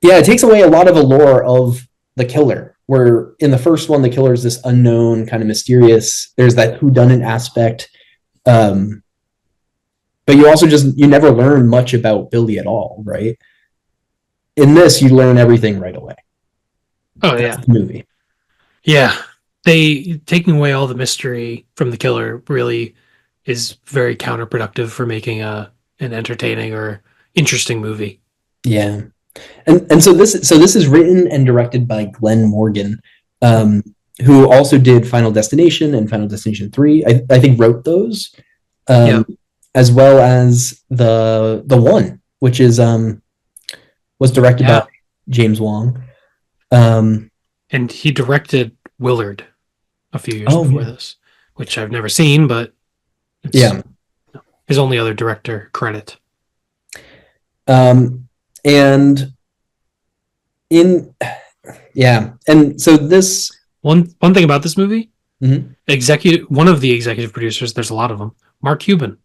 Speaker 2: Yeah, it takes away a lot of allure of the killer. Where in the first one, the killer is this unknown, kind of mysterious. There's that whodunit aspect, but you also you never learn much about Billy at all, right? In this, you learn everything right away.
Speaker 1: Oh
Speaker 2: That's
Speaker 1: yeah.
Speaker 2: the movie.
Speaker 1: Yeah. They taking away all the mystery from the killer really is very counterproductive for making a an entertaining or interesting movie.
Speaker 2: Yeah, and so this is written and directed by Glenn Morgan, um, who also did Final Destination and Final Destination 3. I think wrote those,
Speaker 1: Yeah.
Speaker 2: um, as well as the one, which is was directed by
Speaker 1: Yeah.
Speaker 2: James Wong. Um,
Speaker 1: And he directed Willard a few years
Speaker 2: oh
Speaker 1: before
Speaker 2: yeah,
Speaker 1: this, which I've never seen, but it's
Speaker 2: yeah,
Speaker 1: his only other director credit.
Speaker 2: and in yeah, and so this.
Speaker 1: One thing about this movie,
Speaker 2: Mhm.
Speaker 1: executive one of the executive producers, there's a lot of them. Mark Cuban.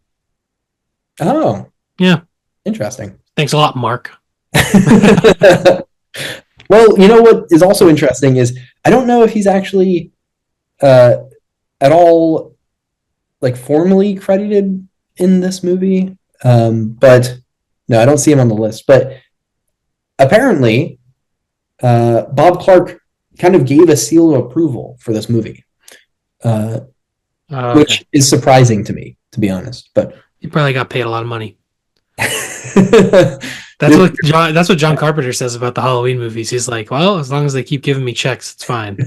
Speaker 2: Oh,
Speaker 1: Yeah.
Speaker 2: interesting.
Speaker 1: Thanks a lot, Mark.
Speaker 2: Well, you know what is also interesting is I don't know if he's actually uh, at all like formally credited in this movie, but no, I don't see him on the list. But apparently, Bob Clark kind of gave a seal of approval for this movie, uh,
Speaker 1: Okay.
Speaker 2: which is surprising to me, to be honest. But
Speaker 1: He probably got paid a lot of money.
Speaker 2: um,
Speaker 1: That's what John Carpenter says about the Halloween movies. He's like, well, as long as they keep giving me checks, it's fine.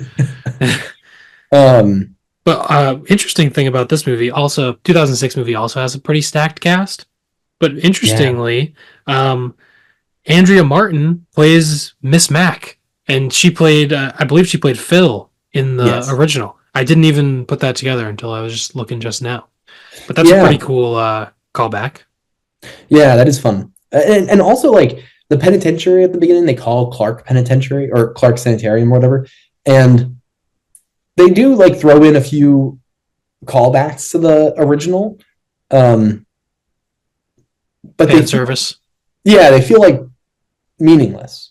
Speaker 1: But interesting thing about this movie, also 2006 movie also has a pretty stacked cast. But
Speaker 2: yeah,
Speaker 1: interestingly, um, Andrea Martin plays Miss Mac, and she played, I believe, she played Phil in the
Speaker 2: yes,
Speaker 1: original. I didn't even put that together until I was just looking just now. But that's a pretty
Speaker 2: yeah,
Speaker 1: cool callback.
Speaker 2: yeah, that is fun, and also like the penitentiary at the beginning, they call Clark Penitentiary or Clark Sanitarium or whatever, and they do like throw in a few callbacks to the original, um, but they
Speaker 1: Fan
Speaker 2: feel,
Speaker 1: service.
Speaker 2: yeah, they feel like meaningless.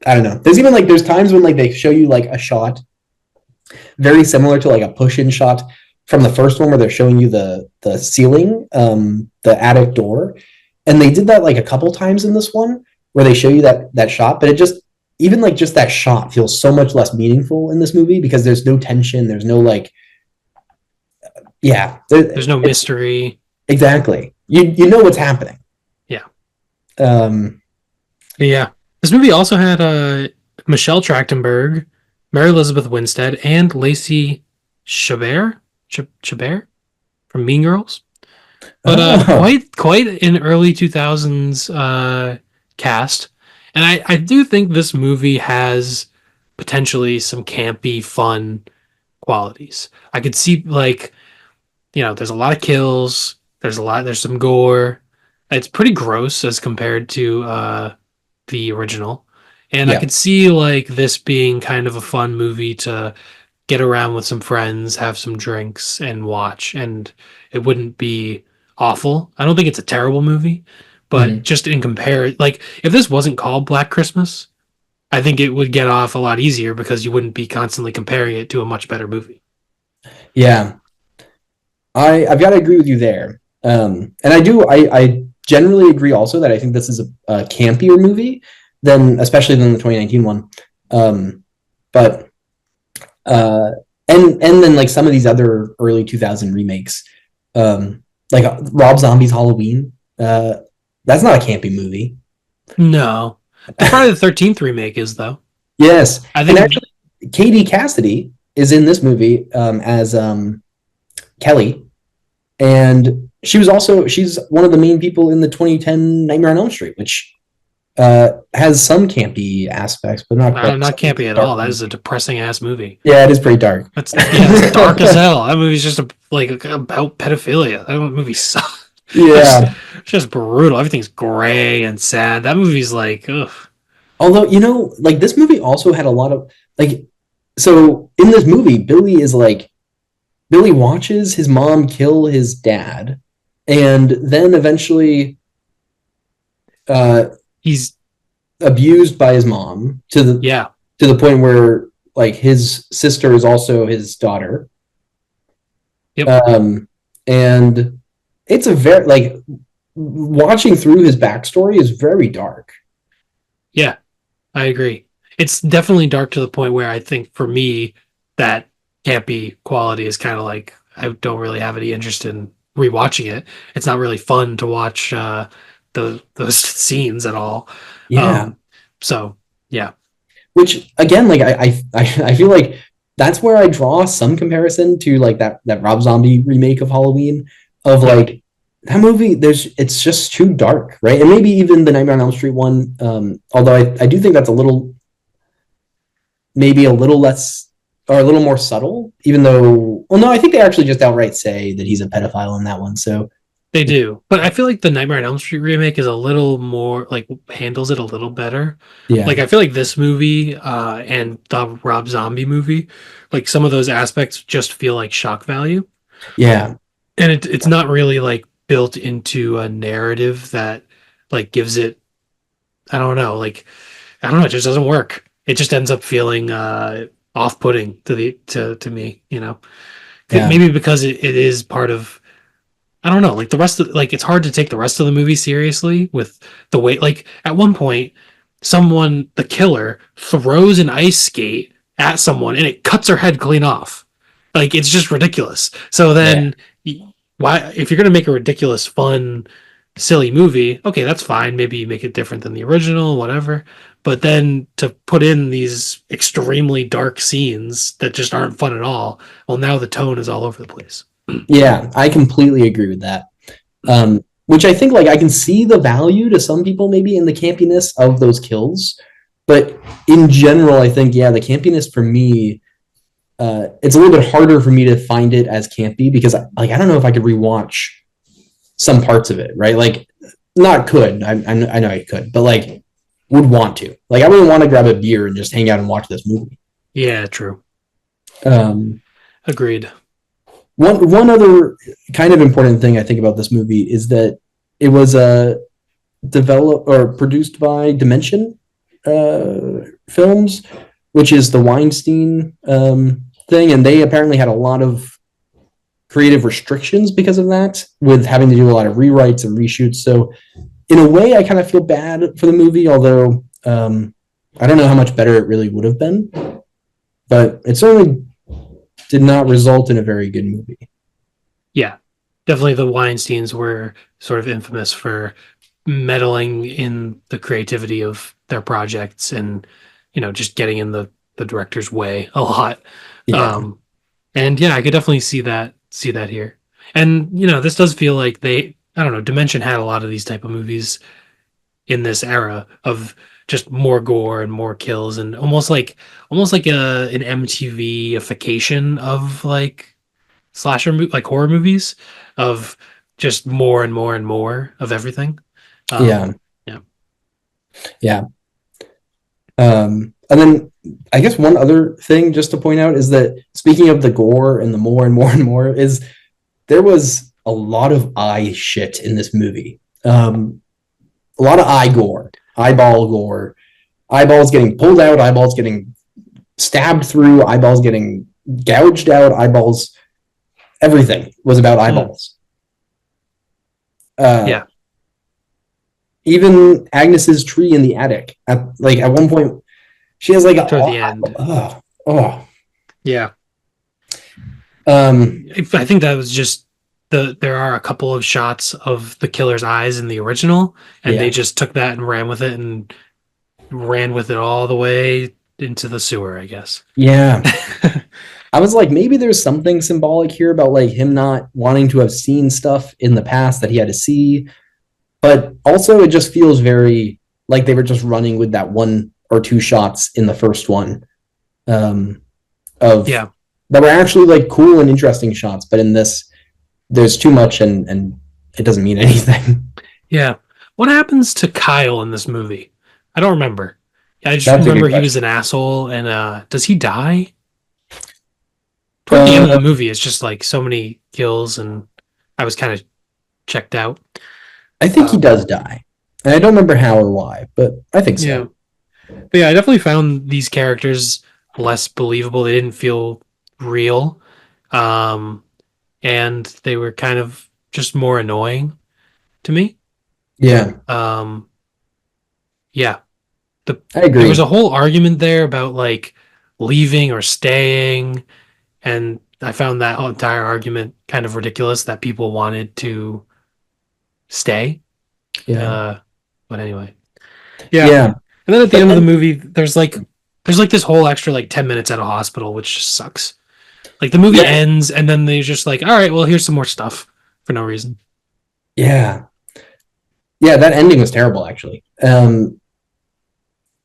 Speaker 2: I don't know. There's even like there's times when like they show you like a shot very similar to like a push-in shot from the first one where they're showing you the ceiling, the attic door, and they did that like a couple times in this one where they show you that shot, but it just even like just that shot feels so much less meaningful in this movie because there's no tension, there's no like yeah,
Speaker 1: There's no
Speaker 2: it's
Speaker 1: mystery.
Speaker 2: exactly you know what's happening.
Speaker 1: Yeah.
Speaker 2: Um,
Speaker 1: Yeah. This movie also had Michelle Trachtenberg, Mary Elizabeth Winstead, and Lacey Chabert, Chabert from Mean Girls. but
Speaker 2: Oh,
Speaker 1: quite an early 2000s cast. And I do think this movie has potentially some campy fun qualities. I could see like, there's a lot of kills, there's some gore. It's pretty gross as compared to the original. And I
Speaker 2: yeah.
Speaker 1: could see like this being kind of a fun movie to get around with some friends, have some drinks, and watch. And it wouldn't be awful. I don't think it's a terrible movie, but
Speaker 2: Mhm.
Speaker 1: just in compare, like if this wasn't called Black Christmas, I think it would get off a lot easier because you wouldn't be constantly comparing it to a much better movie.
Speaker 2: Yeah, I've got to agree with you there. And I generally agree also that I think this is a campier movie than especially than the 2019 one. Um, but uh, and then like some of these other early 2000 remakes, like Rob Zombie's Halloween. That's not a campy movie.
Speaker 1: No. The Friday the 13th remake is, though.
Speaker 2: Yes,
Speaker 1: I
Speaker 2: and
Speaker 1: think,
Speaker 2: actually, Katie Cassidy is in this movie as Kelly, and she's one of the main people in the 2010 Nightmare on Elm Street, which has some campy aspects, but not quite
Speaker 1: not
Speaker 2: some of
Speaker 1: campy
Speaker 2: the
Speaker 1: at all.
Speaker 2: dark
Speaker 1: That is a
Speaker 2: humor.
Speaker 1: depressing ass movie.
Speaker 2: Yeah, it is pretty dark.
Speaker 1: It's dark as hell. That movie's just like about pedophilia. That movie sucks. It's
Speaker 2: Yeah.
Speaker 1: just brutal. Everything's gray and sad. That movie's like, ugh.
Speaker 2: Although, like this movie also had a lot of like so in this movie, Billy watches his mom kill his dad and then eventually uh
Speaker 1: He's
Speaker 2: abused by his mom
Speaker 1: yeah,
Speaker 2: to the point where like his sister is also his daughter.
Speaker 1: yep,
Speaker 2: And it's a very like watching through his backstory is very dark.
Speaker 1: yeah. I agree. It's definitely dark to the point where I think for me that campy quality is kind of like I don't really have any interest in rewatching it. It's not really fun to watch those scenes at all.
Speaker 2: Yeah.
Speaker 1: Um, so yeah,
Speaker 2: Which again, like I feel like that's where I draw some comparison to like that Rob Zombie remake of Halloween of
Speaker 1: yep,
Speaker 2: like that movie. It's just too dark, right? And maybe even the Nightmare on Elm Street one. Although I do think that's a little maybe a little less or a little more subtle. Even though, well, no, I think they actually just outright say that he's a pedophile in that one. So
Speaker 1: they do. But I feel like the Nightmare on Elm Street remake is a little more like handles it a little better.
Speaker 2: yeah,
Speaker 1: Like I feel like this movie and the Rob Zombie movie, like some of those aspects just feel like shock value.
Speaker 2: yeah,
Speaker 1: And it's not really like built into a narrative that like gives it I don't know, like I don't know, it just doesn't work. It just ends up feeling off-putting to me,
Speaker 2: yeah,
Speaker 1: maybe because it is part of I don't know, like the rest of like it's hard to take the rest of the movie seriously with the way like at one point the killer throws an ice skate at someone and it cuts her head clean off. Like it's just ridiculous. So
Speaker 2: yeah,
Speaker 1: then why if you're going to make a ridiculous fun silly movie, okay, that's fine. Maybe you make it different than the original, whatever. But then to put in these extremely dark scenes that just aren't fun at all, well now the tone is all over the place.
Speaker 2: yeah. I completely agree with that. Which I think like I can see the value to some people maybe in the campiness of those kills, but in general, I think yeah, the campiness for me, it's a little bit harder for me to find it as campy because like I don't know if I could rewatch some parts of it, right? Like not could I know I could, but like would want to. Like I wouldn't want to grab a beer and just hang out and watch this movie.
Speaker 1: Yeah, true.
Speaker 2: Um,
Speaker 1: Agreed.
Speaker 2: one other kind of important thing I think about this movie is that it was developed or produced by Dimension Films, which is the Weinstein thing, and they apparently had a lot of creative restrictions because of that, with having to do a lot of rewrites and reshoots. So, in a way, I kind of feel bad for the movie, although I don't know how much better it really would have been, but it certainly did not result in a very good movie.
Speaker 1: Yeah, definitely the Weinsteins were sort of infamous for meddling in the creativity of their projects and just getting in the director's way a lot.
Speaker 2: Yeah,
Speaker 1: Um, and yeah, I could definitely see that here. And you know, this does feel like I don't know, Dimension had a lot of these type of movies in this era of just more gore and more kills and almost like an MTV-ification of like like horror movies of just more and more and more of everything.
Speaker 2: Yeah,
Speaker 1: Yeah.
Speaker 2: yeah. And then I guess one other thing just to point out is that speaking of the gore and the more and more and more is there was a lot of eye shit in this movie. A lot of eye gore, eyeball gore, eyeballs getting pulled out, eyeballs getting stabbed through, eyeballs getting gouged out, eyeballs. Everything was about
Speaker 1: Mm.
Speaker 2: eyeballs. Uh,
Speaker 1: Yeah.
Speaker 2: Even Agnes's tree in the attic. At one point, she has like a
Speaker 1: Toward the end.
Speaker 2: oh.
Speaker 1: Yeah.
Speaker 2: Um,
Speaker 1: I think that was just there are a couple of shots of the killer's eyes in the original, and they
Speaker 2: yeah,
Speaker 1: just took that and ran with it and ran with it all the way into the sewer, I guess.
Speaker 2: yeah. I was like, maybe there's something symbolic here about like him not wanting to have seen stuff in the past that he had to see, but also it just feels very like they were just running with that one or two shots in the first one, um, of
Speaker 1: Yeah.
Speaker 2: that were actually like cool and interesting shots, but in this there's too much and it doesn't mean anything.
Speaker 1: Yeah. What happens to Kyle in this movie? I don't remember. I just
Speaker 2: That's a good
Speaker 1: remember he was
Speaker 2: question.
Speaker 1: an asshole and does he die? Toward the end of the
Speaker 2: Uh,
Speaker 1: movie, it's just like so many kills and I was kind of checked out.
Speaker 2: I think he
Speaker 1: Um,
Speaker 2: does die, and I don't remember how or why, but I think
Speaker 1: yeah.
Speaker 2: so.
Speaker 1: But yeah, I definitely found these characters less believable. They didn't feel real. Um, and they were kind of just more annoying to me.
Speaker 2: Yeah,
Speaker 1: Um, yeah,
Speaker 2: I
Speaker 1: there was
Speaker 2: agree.
Speaker 1: a whole argument there about like leaving or staying, and I found that whole entire argument kind of ridiculous that people wanted to stay.
Speaker 2: Yeah,
Speaker 1: Uh, but anyway, yeah.
Speaker 2: yeah,
Speaker 1: And then at the
Speaker 2: but
Speaker 1: end of the
Speaker 2: then
Speaker 1: movie, there's like this whole extra like 10 minutes at a hospital, which just sucks. Like the movie
Speaker 2: yeah,
Speaker 1: ends, and then they're just like, all right, well, here's some more stuff for no reason.
Speaker 2: yeah, yeah. That ending was terrible, actually.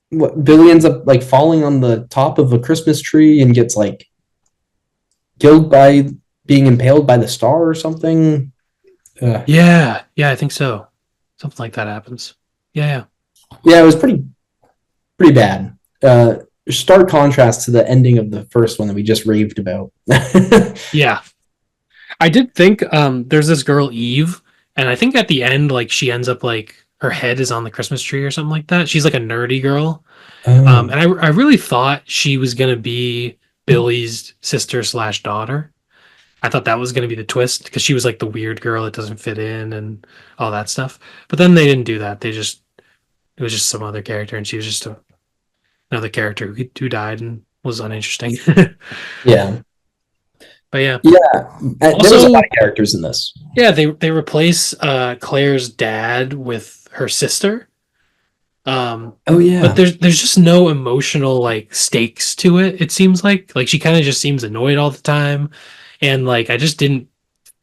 Speaker 2: What Billy ends up like falling on the top of a Christmas tree and gets like killed by being impaled by the star or something. Uh,
Speaker 1: Yeah, yeah, I think so. Something like that happens. Yeah,
Speaker 2: yeah, it was pretty bad. Stark contrast to the ending of the first one that we just raved about.
Speaker 1: yeah. I did think there's this girl Eve, and I think at the end, like she ends up like her head is on the Christmas tree or something like that. She's like a nerdy girl.
Speaker 2: Oh,
Speaker 1: And I really thought she was gonna be Billy's sister slash daughter. I thought that was gonna be the twist because she was like the weird girl that doesn't fit in and all that stuff. But then they didn't do that. They just it was just some other character, and she was just another character who died and was uninteresting.
Speaker 2: yeah,
Speaker 1: But yeah.
Speaker 2: yeah. There was a lot
Speaker 1: Also,
Speaker 2: of characters in this.
Speaker 1: yeah, they replace Claire's dad with her sister. Um,
Speaker 2: Oh
Speaker 1: but
Speaker 2: yeah,
Speaker 1: there's just no emotional like stakes to it. It seems like she kind of just seems annoyed all the time, and like I just didn't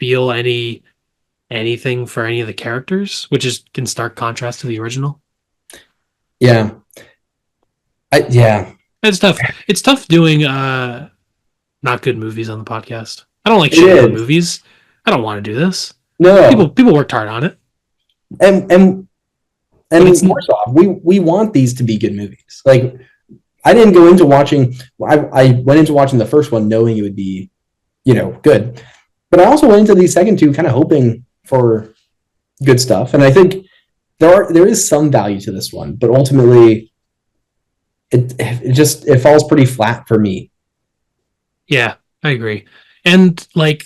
Speaker 1: feel anything for any of the characters, which is in stark contrast to the original.
Speaker 2: yeah, yeah.
Speaker 1: It's tough. It's tough doing not good movies on the podcast. I don't like
Speaker 2: It
Speaker 1: shitting on
Speaker 2: is.
Speaker 1: movies. I don't want to do this.
Speaker 2: No,
Speaker 1: People worked hard on it,
Speaker 2: and and
Speaker 1: but
Speaker 2: and
Speaker 1: it's
Speaker 2: worse off, we want these to be good movies. Like I didn't go into watching. I went into watching the first one knowing it would be, good. But I also went into these second two kind of hoping for good stuff, and I think there is some value to this one, but ultimately it falls pretty flat for me.
Speaker 1: yeah, I agree. And like,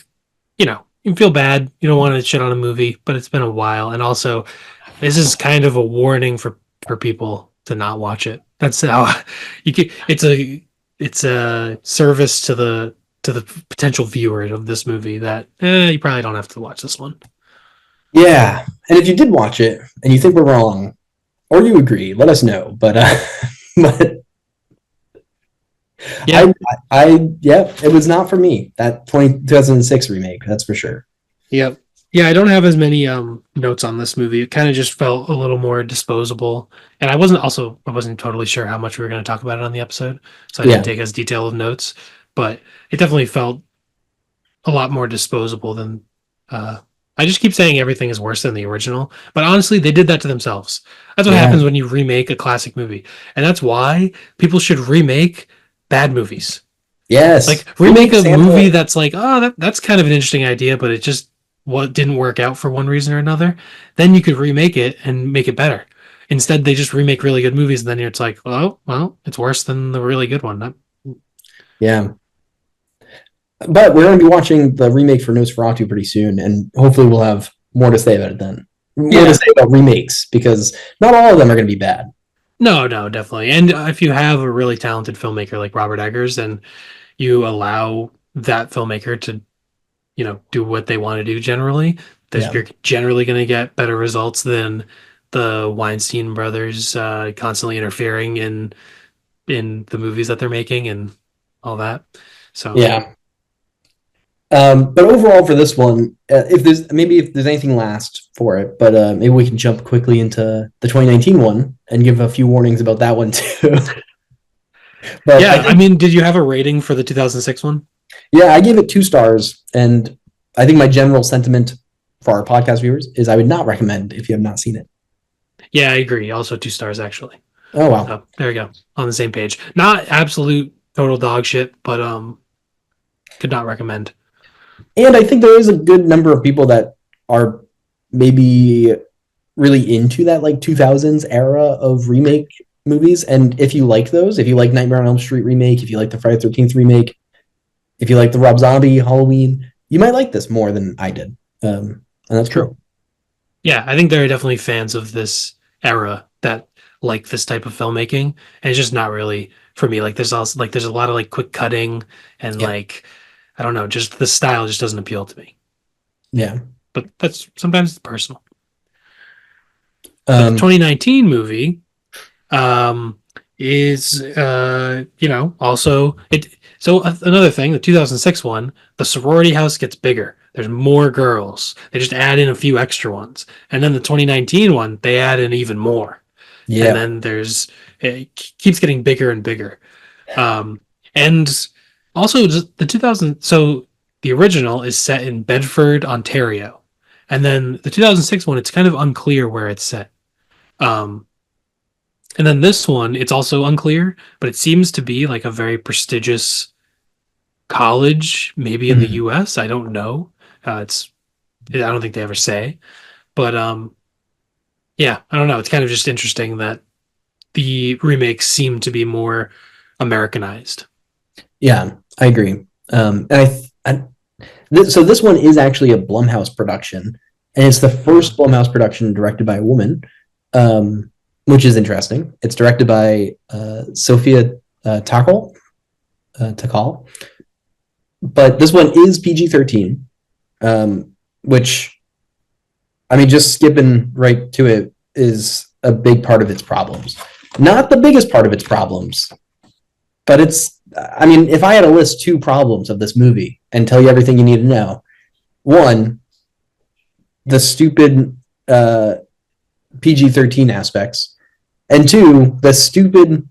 Speaker 1: you feel bad. You don't want to shit on a movie, but it's been a while. And also, this is kind of a warning for people to not watch it. That's how you can. It's a service to the potential viewer of this movie that you probably don't have to watch this one.
Speaker 2: Yeah, and if you did watch it and you think we're wrong or you agree, let us know. But but
Speaker 1: Yeah,
Speaker 2: I yeah, it was not for me that 2006 remake. That's for sure.
Speaker 1: Yep. Yeah, I don't have as many notes on this movie. It kind of just felt a little more disposable. And I wasn't totally sure how much we were going to talk about it on the episode, so I didn't
Speaker 2: Yeah,
Speaker 1: take as detailed of notes, but it definitely felt a lot more disposable than I just keep saying everything is worse than the original, but honestly, they did that to themselves. That's what
Speaker 2: yeah,
Speaker 1: happens when you remake a classic movie. And that's why people should remake bad movies.
Speaker 2: yes.
Speaker 1: Like remake
Speaker 2: Remake
Speaker 1: a movie
Speaker 2: Santa.
Speaker 1: that's like, oh, that's kind of an interesting idea, but it just what didn't work out for one reason or another. Then you could remake it and make it better. Instead, they just remake really good movies, and then it's like, oh, well, it's worse than the really good one.
Speaker 2: Yeah, but we're going to be watching the remake for Nosferatu pretty soon, and hopefully we'll have more to say about it then. More to
Speaker 1: Yeah,
Speaker 2: say about remakes because not all of them are going to be bad.
Speaker 1: no, no, definitely. And if you have a really talented filmmaker like Robert Eggers, then you allow that filmmaker to, do what they want to do generally,
Speaker 2: Yeah,
Speaker 1: you're generally going to get better results than the Weinstein brothers constantly interfering in the movies that they're making and all that. So
Speaker 2: yeah. But overall, for this one, if there's anything last for it, but maybe we can jump quickly into the 2019 one and give a few warnings about that one too. But I
Speaker 1: yeah, I
Speaker 2: think,
Speaker 1: mean, did you have a rating for the 2006 one?
Speaker 2: yeah, I gave it 2 stars, and I think my general sentiment for our podcast viewers is I would not recommend if you have not seen it.
Speaker 1: Yeah, I agree. Also 2 stars actually.
Speaker 2: Oh wow.
Speaker 1: So there we go. On the same page. Not absolute total dog shit, but could not recommend.
Speaker 2: And I think there is a good number of people that are maybe really into that like 2000s era of remake movies. And if you like those, if you like Nightmare on Elm Street remake, if you like the Friday 13th remake, if you like the Rob Zombie Halloween, you might like this more than I did. And that's
Speaker 1: True.
Speaker 2: cool.
Speaker 1: Yeah, I think there are definitely fans of this era that like this type of filmmaking, and it's just not really for me. Like there's a lot of like quick cutting and
Speaker 2: Yeah.
Speaker 1: like I don't know, just the style just doesn't appeal to me.
Speaker 2: Yeah.
Speaker 1: But that's sometimes it's personal. But the
Speaker 2: Um,
Speaker 1: 2019 movie um is also it so another thing, the 2006 one, the sorority house gets bigger. There's more girls. They just add in a few extra ones. And then the 2019 one, they add in even more. And
Speaker 2: yeah.
Speaker 1: then it keeps getting bigger and bigger. And also just the 2000, so the original is set in Bedford, Ontario. And then the 2006 one, it's kind of unclear where it's set. Um, and then this one, it's also unclear, but it seems to be like a very prestigious college, maybe in the
Speaker 2: Mhm.
Speaker 1: US. I don't know. I don't think they ever say. But yeah, I don't know. It's kind of just interesting that the remakes seem to be more Americanized.
Speaker 2: Yeah, I agree. So this one is actually a Blumhouse production, and it's the
Speaker 1: Uh,
Speaker 2: first Blumhouse production directed by a woman, um, which is interesting. It's directed by Sophia Takal, but this one is PG-13, which I mean, just skipping right to it is a big part of its problems. Not the biggest part of its problems, but it's. I mean, if I had to list 2 problems of this movie and tell you everything you need to know, one, the stupid PG-13 aspects, and two, the stupid,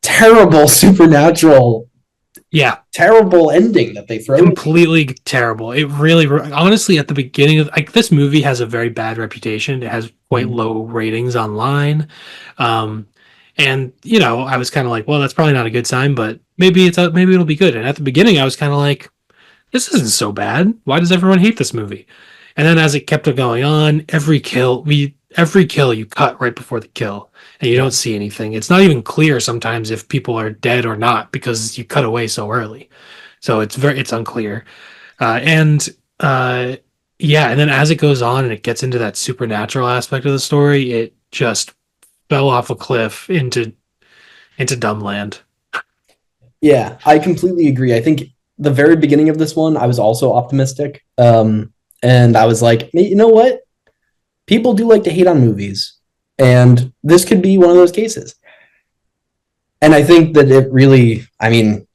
Speaker 2: terrible supernatural,
Speaker 1: yeah,
Speaker 2: terrible ending that they throw in.
Speaker 1: completely terrible. It really, honestly, at the beginning of like this movie has a very bad reputation. It has quite
Speaker 2: Mhm.
Speaker 1: low ratings online, um, and I was kind of like, well, that's probably not a good sign, but maybe it'll be good. And at the beginning, I was kind of like, this isn't so bad. Why does everyone hate this movie? And then as it kept going on, every kill you cut right before the kill, and you
Speaker 2: Yeah,
Speaker 1: don't see anything. It's not even clear sometimes if people are dead or not because you cut away so early. So it's unclear. And yeah, and then as it goes on and it gets into that supernatural aspect of the story, it just fell off a cliff into dumbland.
Speaker 2: yeah, I completely agree. I think the very beginning of this one, I was also optimistic, and I was like, you know what? People do like to hate on movies, and this could be one of those cases. And I think that it really, I mean,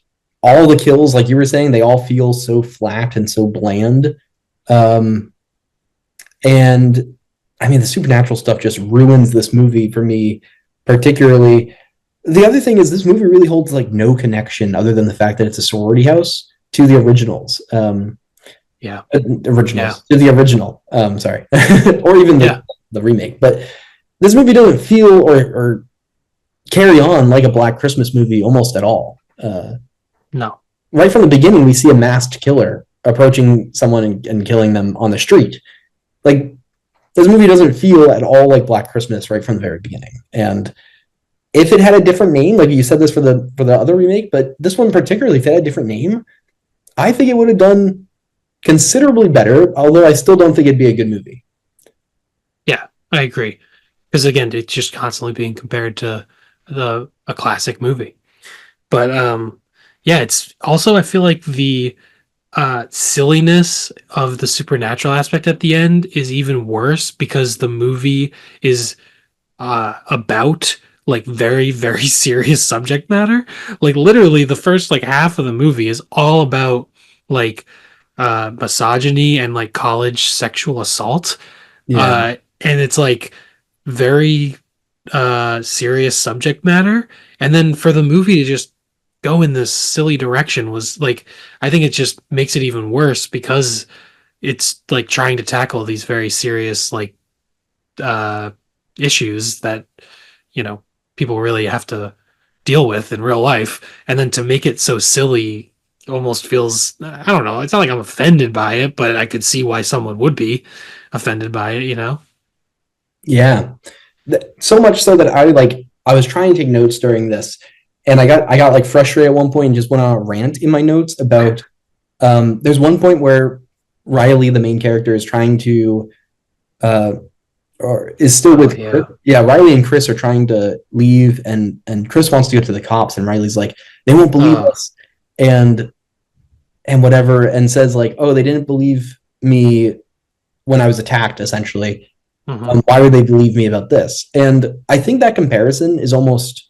Speaker 2: all the kills, like you were saying, they all feel so flat and so bland. Um, and I mean, the supernatural stuff just ruins this movie for me, particularly. The other thing is, this movie really holds like no connection other than the fact that it's a sorority house to the originals.
Speaker 1: Yeah. Yeah.
Speaker 2: Originals to the original. Sorry, or even
Speaker 1: Yeah.
Speaker 2: the remake. But this movie doesn't feel or carry on like a Black Christmas movie almost at all.
Speaker 1: No.
Speaker 2: Right from the beginning, we see a masked killer approaching someone and killing them on the street. Like, this movie doesn't feel at all like Black Christmas right from the very beginning. And if it had a different name, like you said this for the other remake, but this one particularly, if it had a different name, I think it would have done considerably better. Although I still don't think it'd be a good movie.
Speaker 1: Yeah, I agree. Because again, it's just constantly being compared to the a classic movie. But yeah, it's also I feel like the silliness of the supernatural aspect at the end is even worse because the movie is about like very very serious subject matter. Like literally the first like half of the movie is all about like misogyny and like college sexual assault.
Speaker 2: Yeah,
Speaker 1: And it's like very serious subject matter, and then for the movie to just go in this silly direction was like, I think it just makes it even worse because it's like trying to tackle these very serious like uh issues that you know people really have to deal with in real life, and then to make it so silly almost feels, I don't know, it's not like I'm offended by it, but I could see why someone would be offended by it, you know.
Speaker 2: yeah. So much so that I was trying to take notes during this, and I got like frustrated at one point and just went on a rant in my notes about. There's one point where Riley, the main character, is trying to uh, or is still
Speaker 1: Oh
Speaker 2: with
Speaker 1: yeah.
Speaker 2: her. Yeah, Riley and Chris are trying to leave, and Chris wants to go to the cops, and Riley's like, they won't believe
Speaker 1: uh
Speaker 2: us, and whatever, and says like, oh, they didn't believe me when I was attacked, essentially.
Speaker 1: mhm.
Speaker 2: Why would they believe me about this? And I think that comparison is almost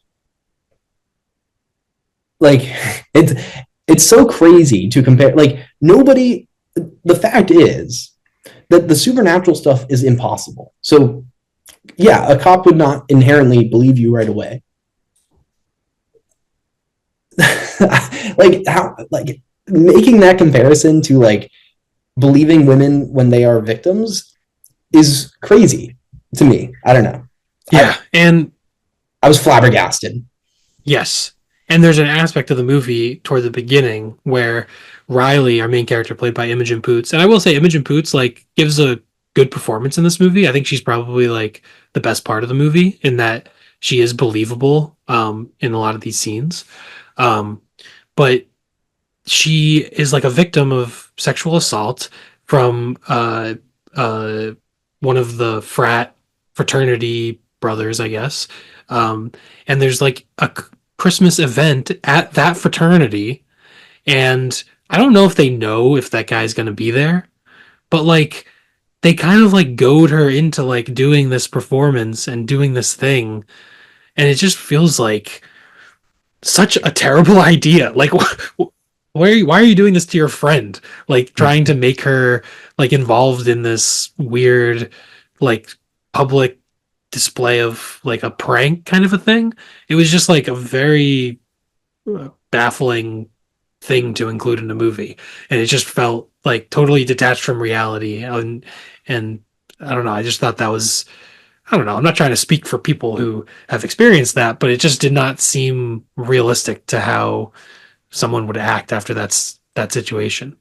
Speaker 2: like it's it's so crazy to compare. Like, nobody. The fact is that the supernatural stuff is impossible. So yeah, a cop would not inherently believe you right away. Like, how, like, making that comparison to like believing women when they are victims is crazy to me. I don't know. I
Speaker 1: Yeah, and
Speaker 2: I was flabbergasted.
Speaker 1: yes. And there's an aspect of the movie toward the beginning where Riley, our main character, played by Imogen Poots, and I will say Imogen Poots like gives a good performance in this movie. I think she's probably like the best part of the movie in that she is believable in a lot of these scenes. Um, but she is like a victim of sexual assault from uh, one of the fraternity brothers, I guess. Um, and there's like a Christmas event at that fraternity, and I don't know if they know if that guy's gonna be there, but like they kind of like goad her into like doing this performance and doing this thing, and it just feels like such a terrible idea. Like, why are you doing this to your friend? Like, trying to make her like involved in this weird, like, public display of like a prank kind of a thing. It was just like a very baffling thing to include in a movie, and it just felt like totally detached from reality. And I don't know. I just thought that was, I don't know. I'm not trying to speak for people who have experienced that, but it just did not seem realistic to how someone would act after that situation,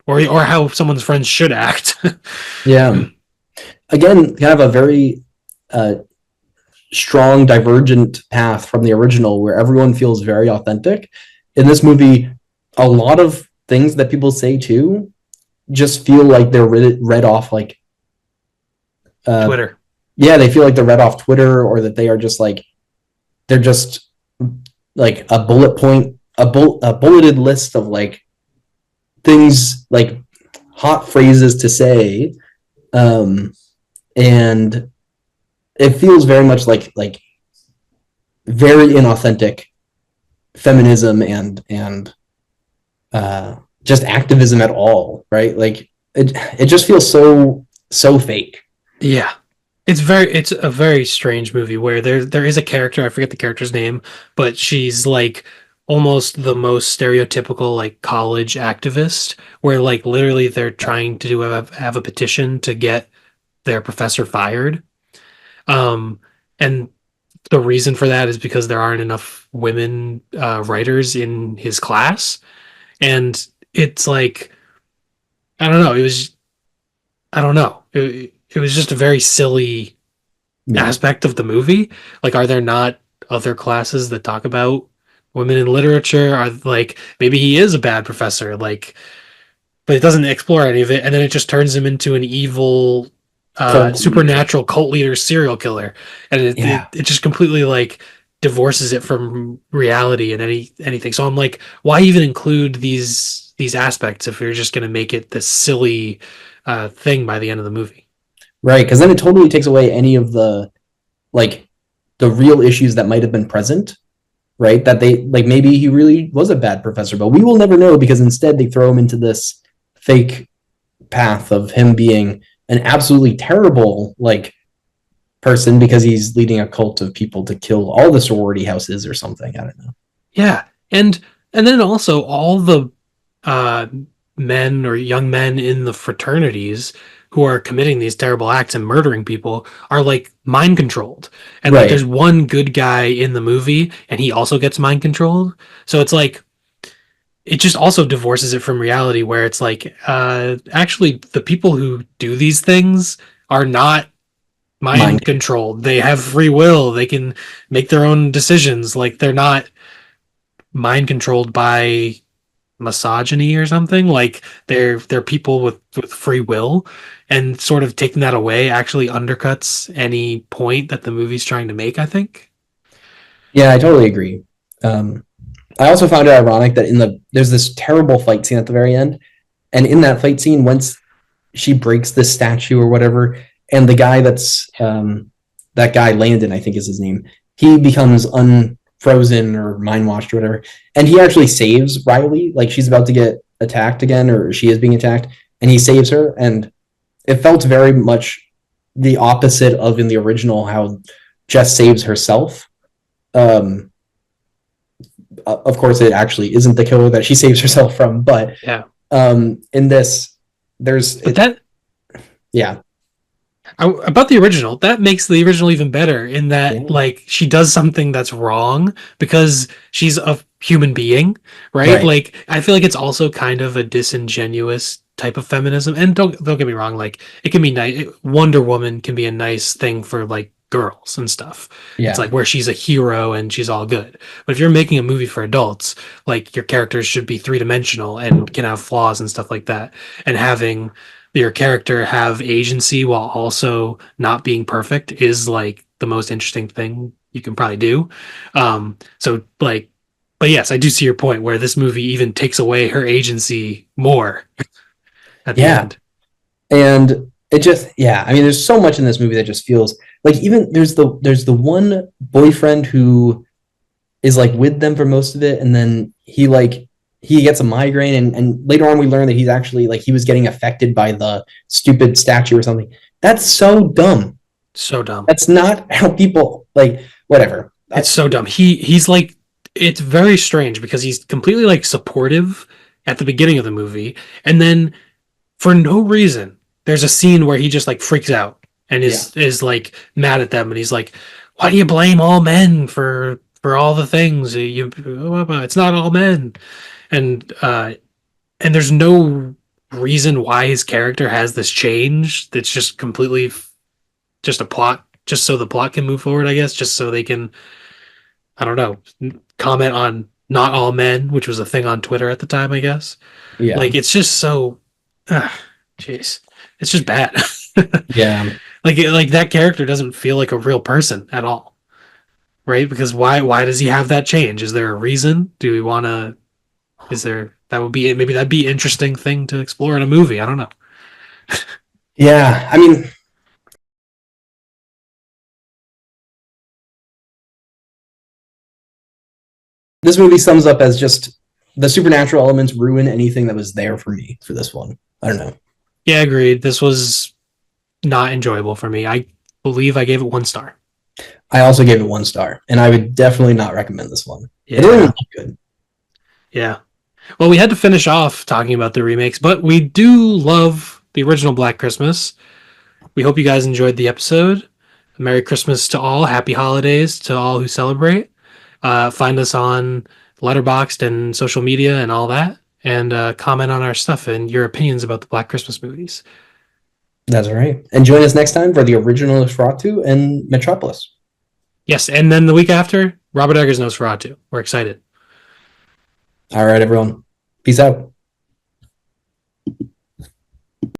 Speaker 1: or how someone's friends should act.
Speaker 2: Yeah. Again, kind of a very uh, strong divergent path from the original where everyone feels very authentic. In this movie, a lot of things that people say too just feel like they're read off like uh
Speaker 1: Twitter.
Speaker 2: yeah, they feel like they're read off Twitter, or that they are just like they're just like a bullet point, a bulleted list of like things, like hot phrases to say. um and it feels very much like very inauthentic feminism and uh, just activism at all, right? Like it just feels so fake.
Speaker 1: Yeah. It's a very strange movie where there is a character, I forget the character's name, but she's like almost the most stereotypical like college activist where like literally they're trying to have a petition to get their professor fired. Um and the reason for that is because there aren't enough women writers in his class. And it's like I don't know, it was I don't know. It was just a very silly
Speaker 2: Yeah,
Speaker 1: aspect of the movie. Like, are there not other classes that talk about women in literature? Are like maybe he is a bad professor, like, but it doesn't explore any of it, and then it just turns him into an evil,
Speaker 2: cult leader.
Speaker 1: supernatural cult leader, serial killer, and
Speaker 2: Yeah,
Speaker 1: it just completely like divorces it from reality and anything. So I'm like, why even include these aspects if you're just going to make it this silly thing by the end of the movie?
Speaker 2: right. Because then it totally takes away any of the like the real issues that might have been present, right? That they like maybe he really was a bad professor, but we will never know because instead they throw him into this fake path of him being an absolutely terrible like person because he's leading a cult of people to kill all the sorority houses or something. I don't know.
Speaker 1: Yeah, and then also all the uh, men or young men in the fraternities who are committing these terrible acts and murdering people are like mind controlled. And like there's
Speaker 2: Right.
Speaker 1: one good guy in the movie and he also gets mind controlled. So it's like it just also divorces it from reality where it's like actually the people who do these things are not mind
Speaker 2: Mind.
Speaker 1: controlled. They have free will. They can make their own decisions. Like they're not mind controlled by misogyny or something. Like they're people with free will, and sort of taking that away actually undercuts any point that the movie's trying to make, I think.
Speaker 2: Yeah, I totally agree. Um, I also found it ironic that in there's this terrible fight scene at the very end, and in that fight scene, once she breaks the statue or whatever, and the guy that's that guy Landon, I think is his name, he becomes unfrozen or mind washed or whatever, and he actually saves Riley. Like she's about to get attacked again, or she is being attacked, and he saves her, and it felt very much the opposite of in the original how Jess saves herself. Um, of course, it actually isn't the killer that she saves herself from, but
Speaker 1: Yeah,
Speaker 2: in this, there's
Speaker 1: but
Speaker 2: it. Yeah,
Speaker 1: about the original, that makes the original even better in that
Speaker 2: yeah,
Speaker 1: like she does something that's wrong because she's a human being, right?
Speaker 2: right,
Speaker 1: Like I feel like it's also kind of a disingenuous type of feminism. And don't get me wrong, like it can be nice. Wonder Woman can be a nice thing for like girls and stuff. It's
Speaker 2: yeah,
Speaker 1: like where she's a hero and she's all good. But if you're making a movie for adults, like your characters should be three-dimensional and can have flaws and stuff like that. And having your character have agency while also not being perfect is like the most interesting thing you can probably do. So like, but yes, I do see your point where this movie even takes away her agency more at the
Speaker 2: yeah,
Speaker 1: end.
Speaker 2: and it just yeah. I mean, there's so much in this movie that just feels like even there's the one boyfriend who is like with them for most of it, and then he gets a migraine, and later on we learn that he's actually like he was getting affected by the stupid statue or something. That's so dumb.
Speaker 1: So dumb.
Speaker 2: That's not how people like whatever.
Speaker 1: It's so dumb. He's like it's very strange because he's completely like supportive at the beginning of the movie, and then for no reason, there's a scene where he just like freaks out and
Speaker 2: Yeah,
Speaker 1: is like mad at them, and he's like, "Why do you blame all men for all the things? It's not all men." And and there's no reason why his character has this change. That's just completely just a plot, just so the plot can move forward. I guess just so they can I don't know comment on not all men, which was a thing on Twitter at the time. I guess
Speaker 2: yeah,
Speaker 1: like it's just so, jeez, it's just bad.
Speaker 2: yeah,
Speaker 1: Like that character doesn't feel like a real person at all, right? Because why does he have that change? Is there a reason? Do we want to? Is there that would be maybe that'd be an interesting thing to explore in a movie? I don't know.
Speaker 2: yeah. I mean, this movie sums up as just the supernatural elements ruin anything that was there for me for this one. I don't know.
Speaker 1: Yeah, agreed. This was not enjoyable for me. I believe I gave it 1 star.
Speaker 2: I also gave it 1 star, and I would definitely not recommend this one. It didn't even
Speaker 1: Yeah.
Speaker 2: look good.
Speaker 1: Yeah. Well, we had to finish off talking about the remakes, but we do love the original Black Christmas. We hope you guys enjoyed the episode. Merry Christmas to all. Happy holidays to all who celebrate. Find us on Letterboxd and social media and all that, and comment on our stuff and your opinions about the Black Christmas movies.
Speaker 2: That's right. And join us next time for the original Nosferatu and Metropolis.
Speaker 1: Yes, and then the week after, Robert Eggers' Nosferatu. We're excited.
Speaker 2: All right, everyone. Peace out.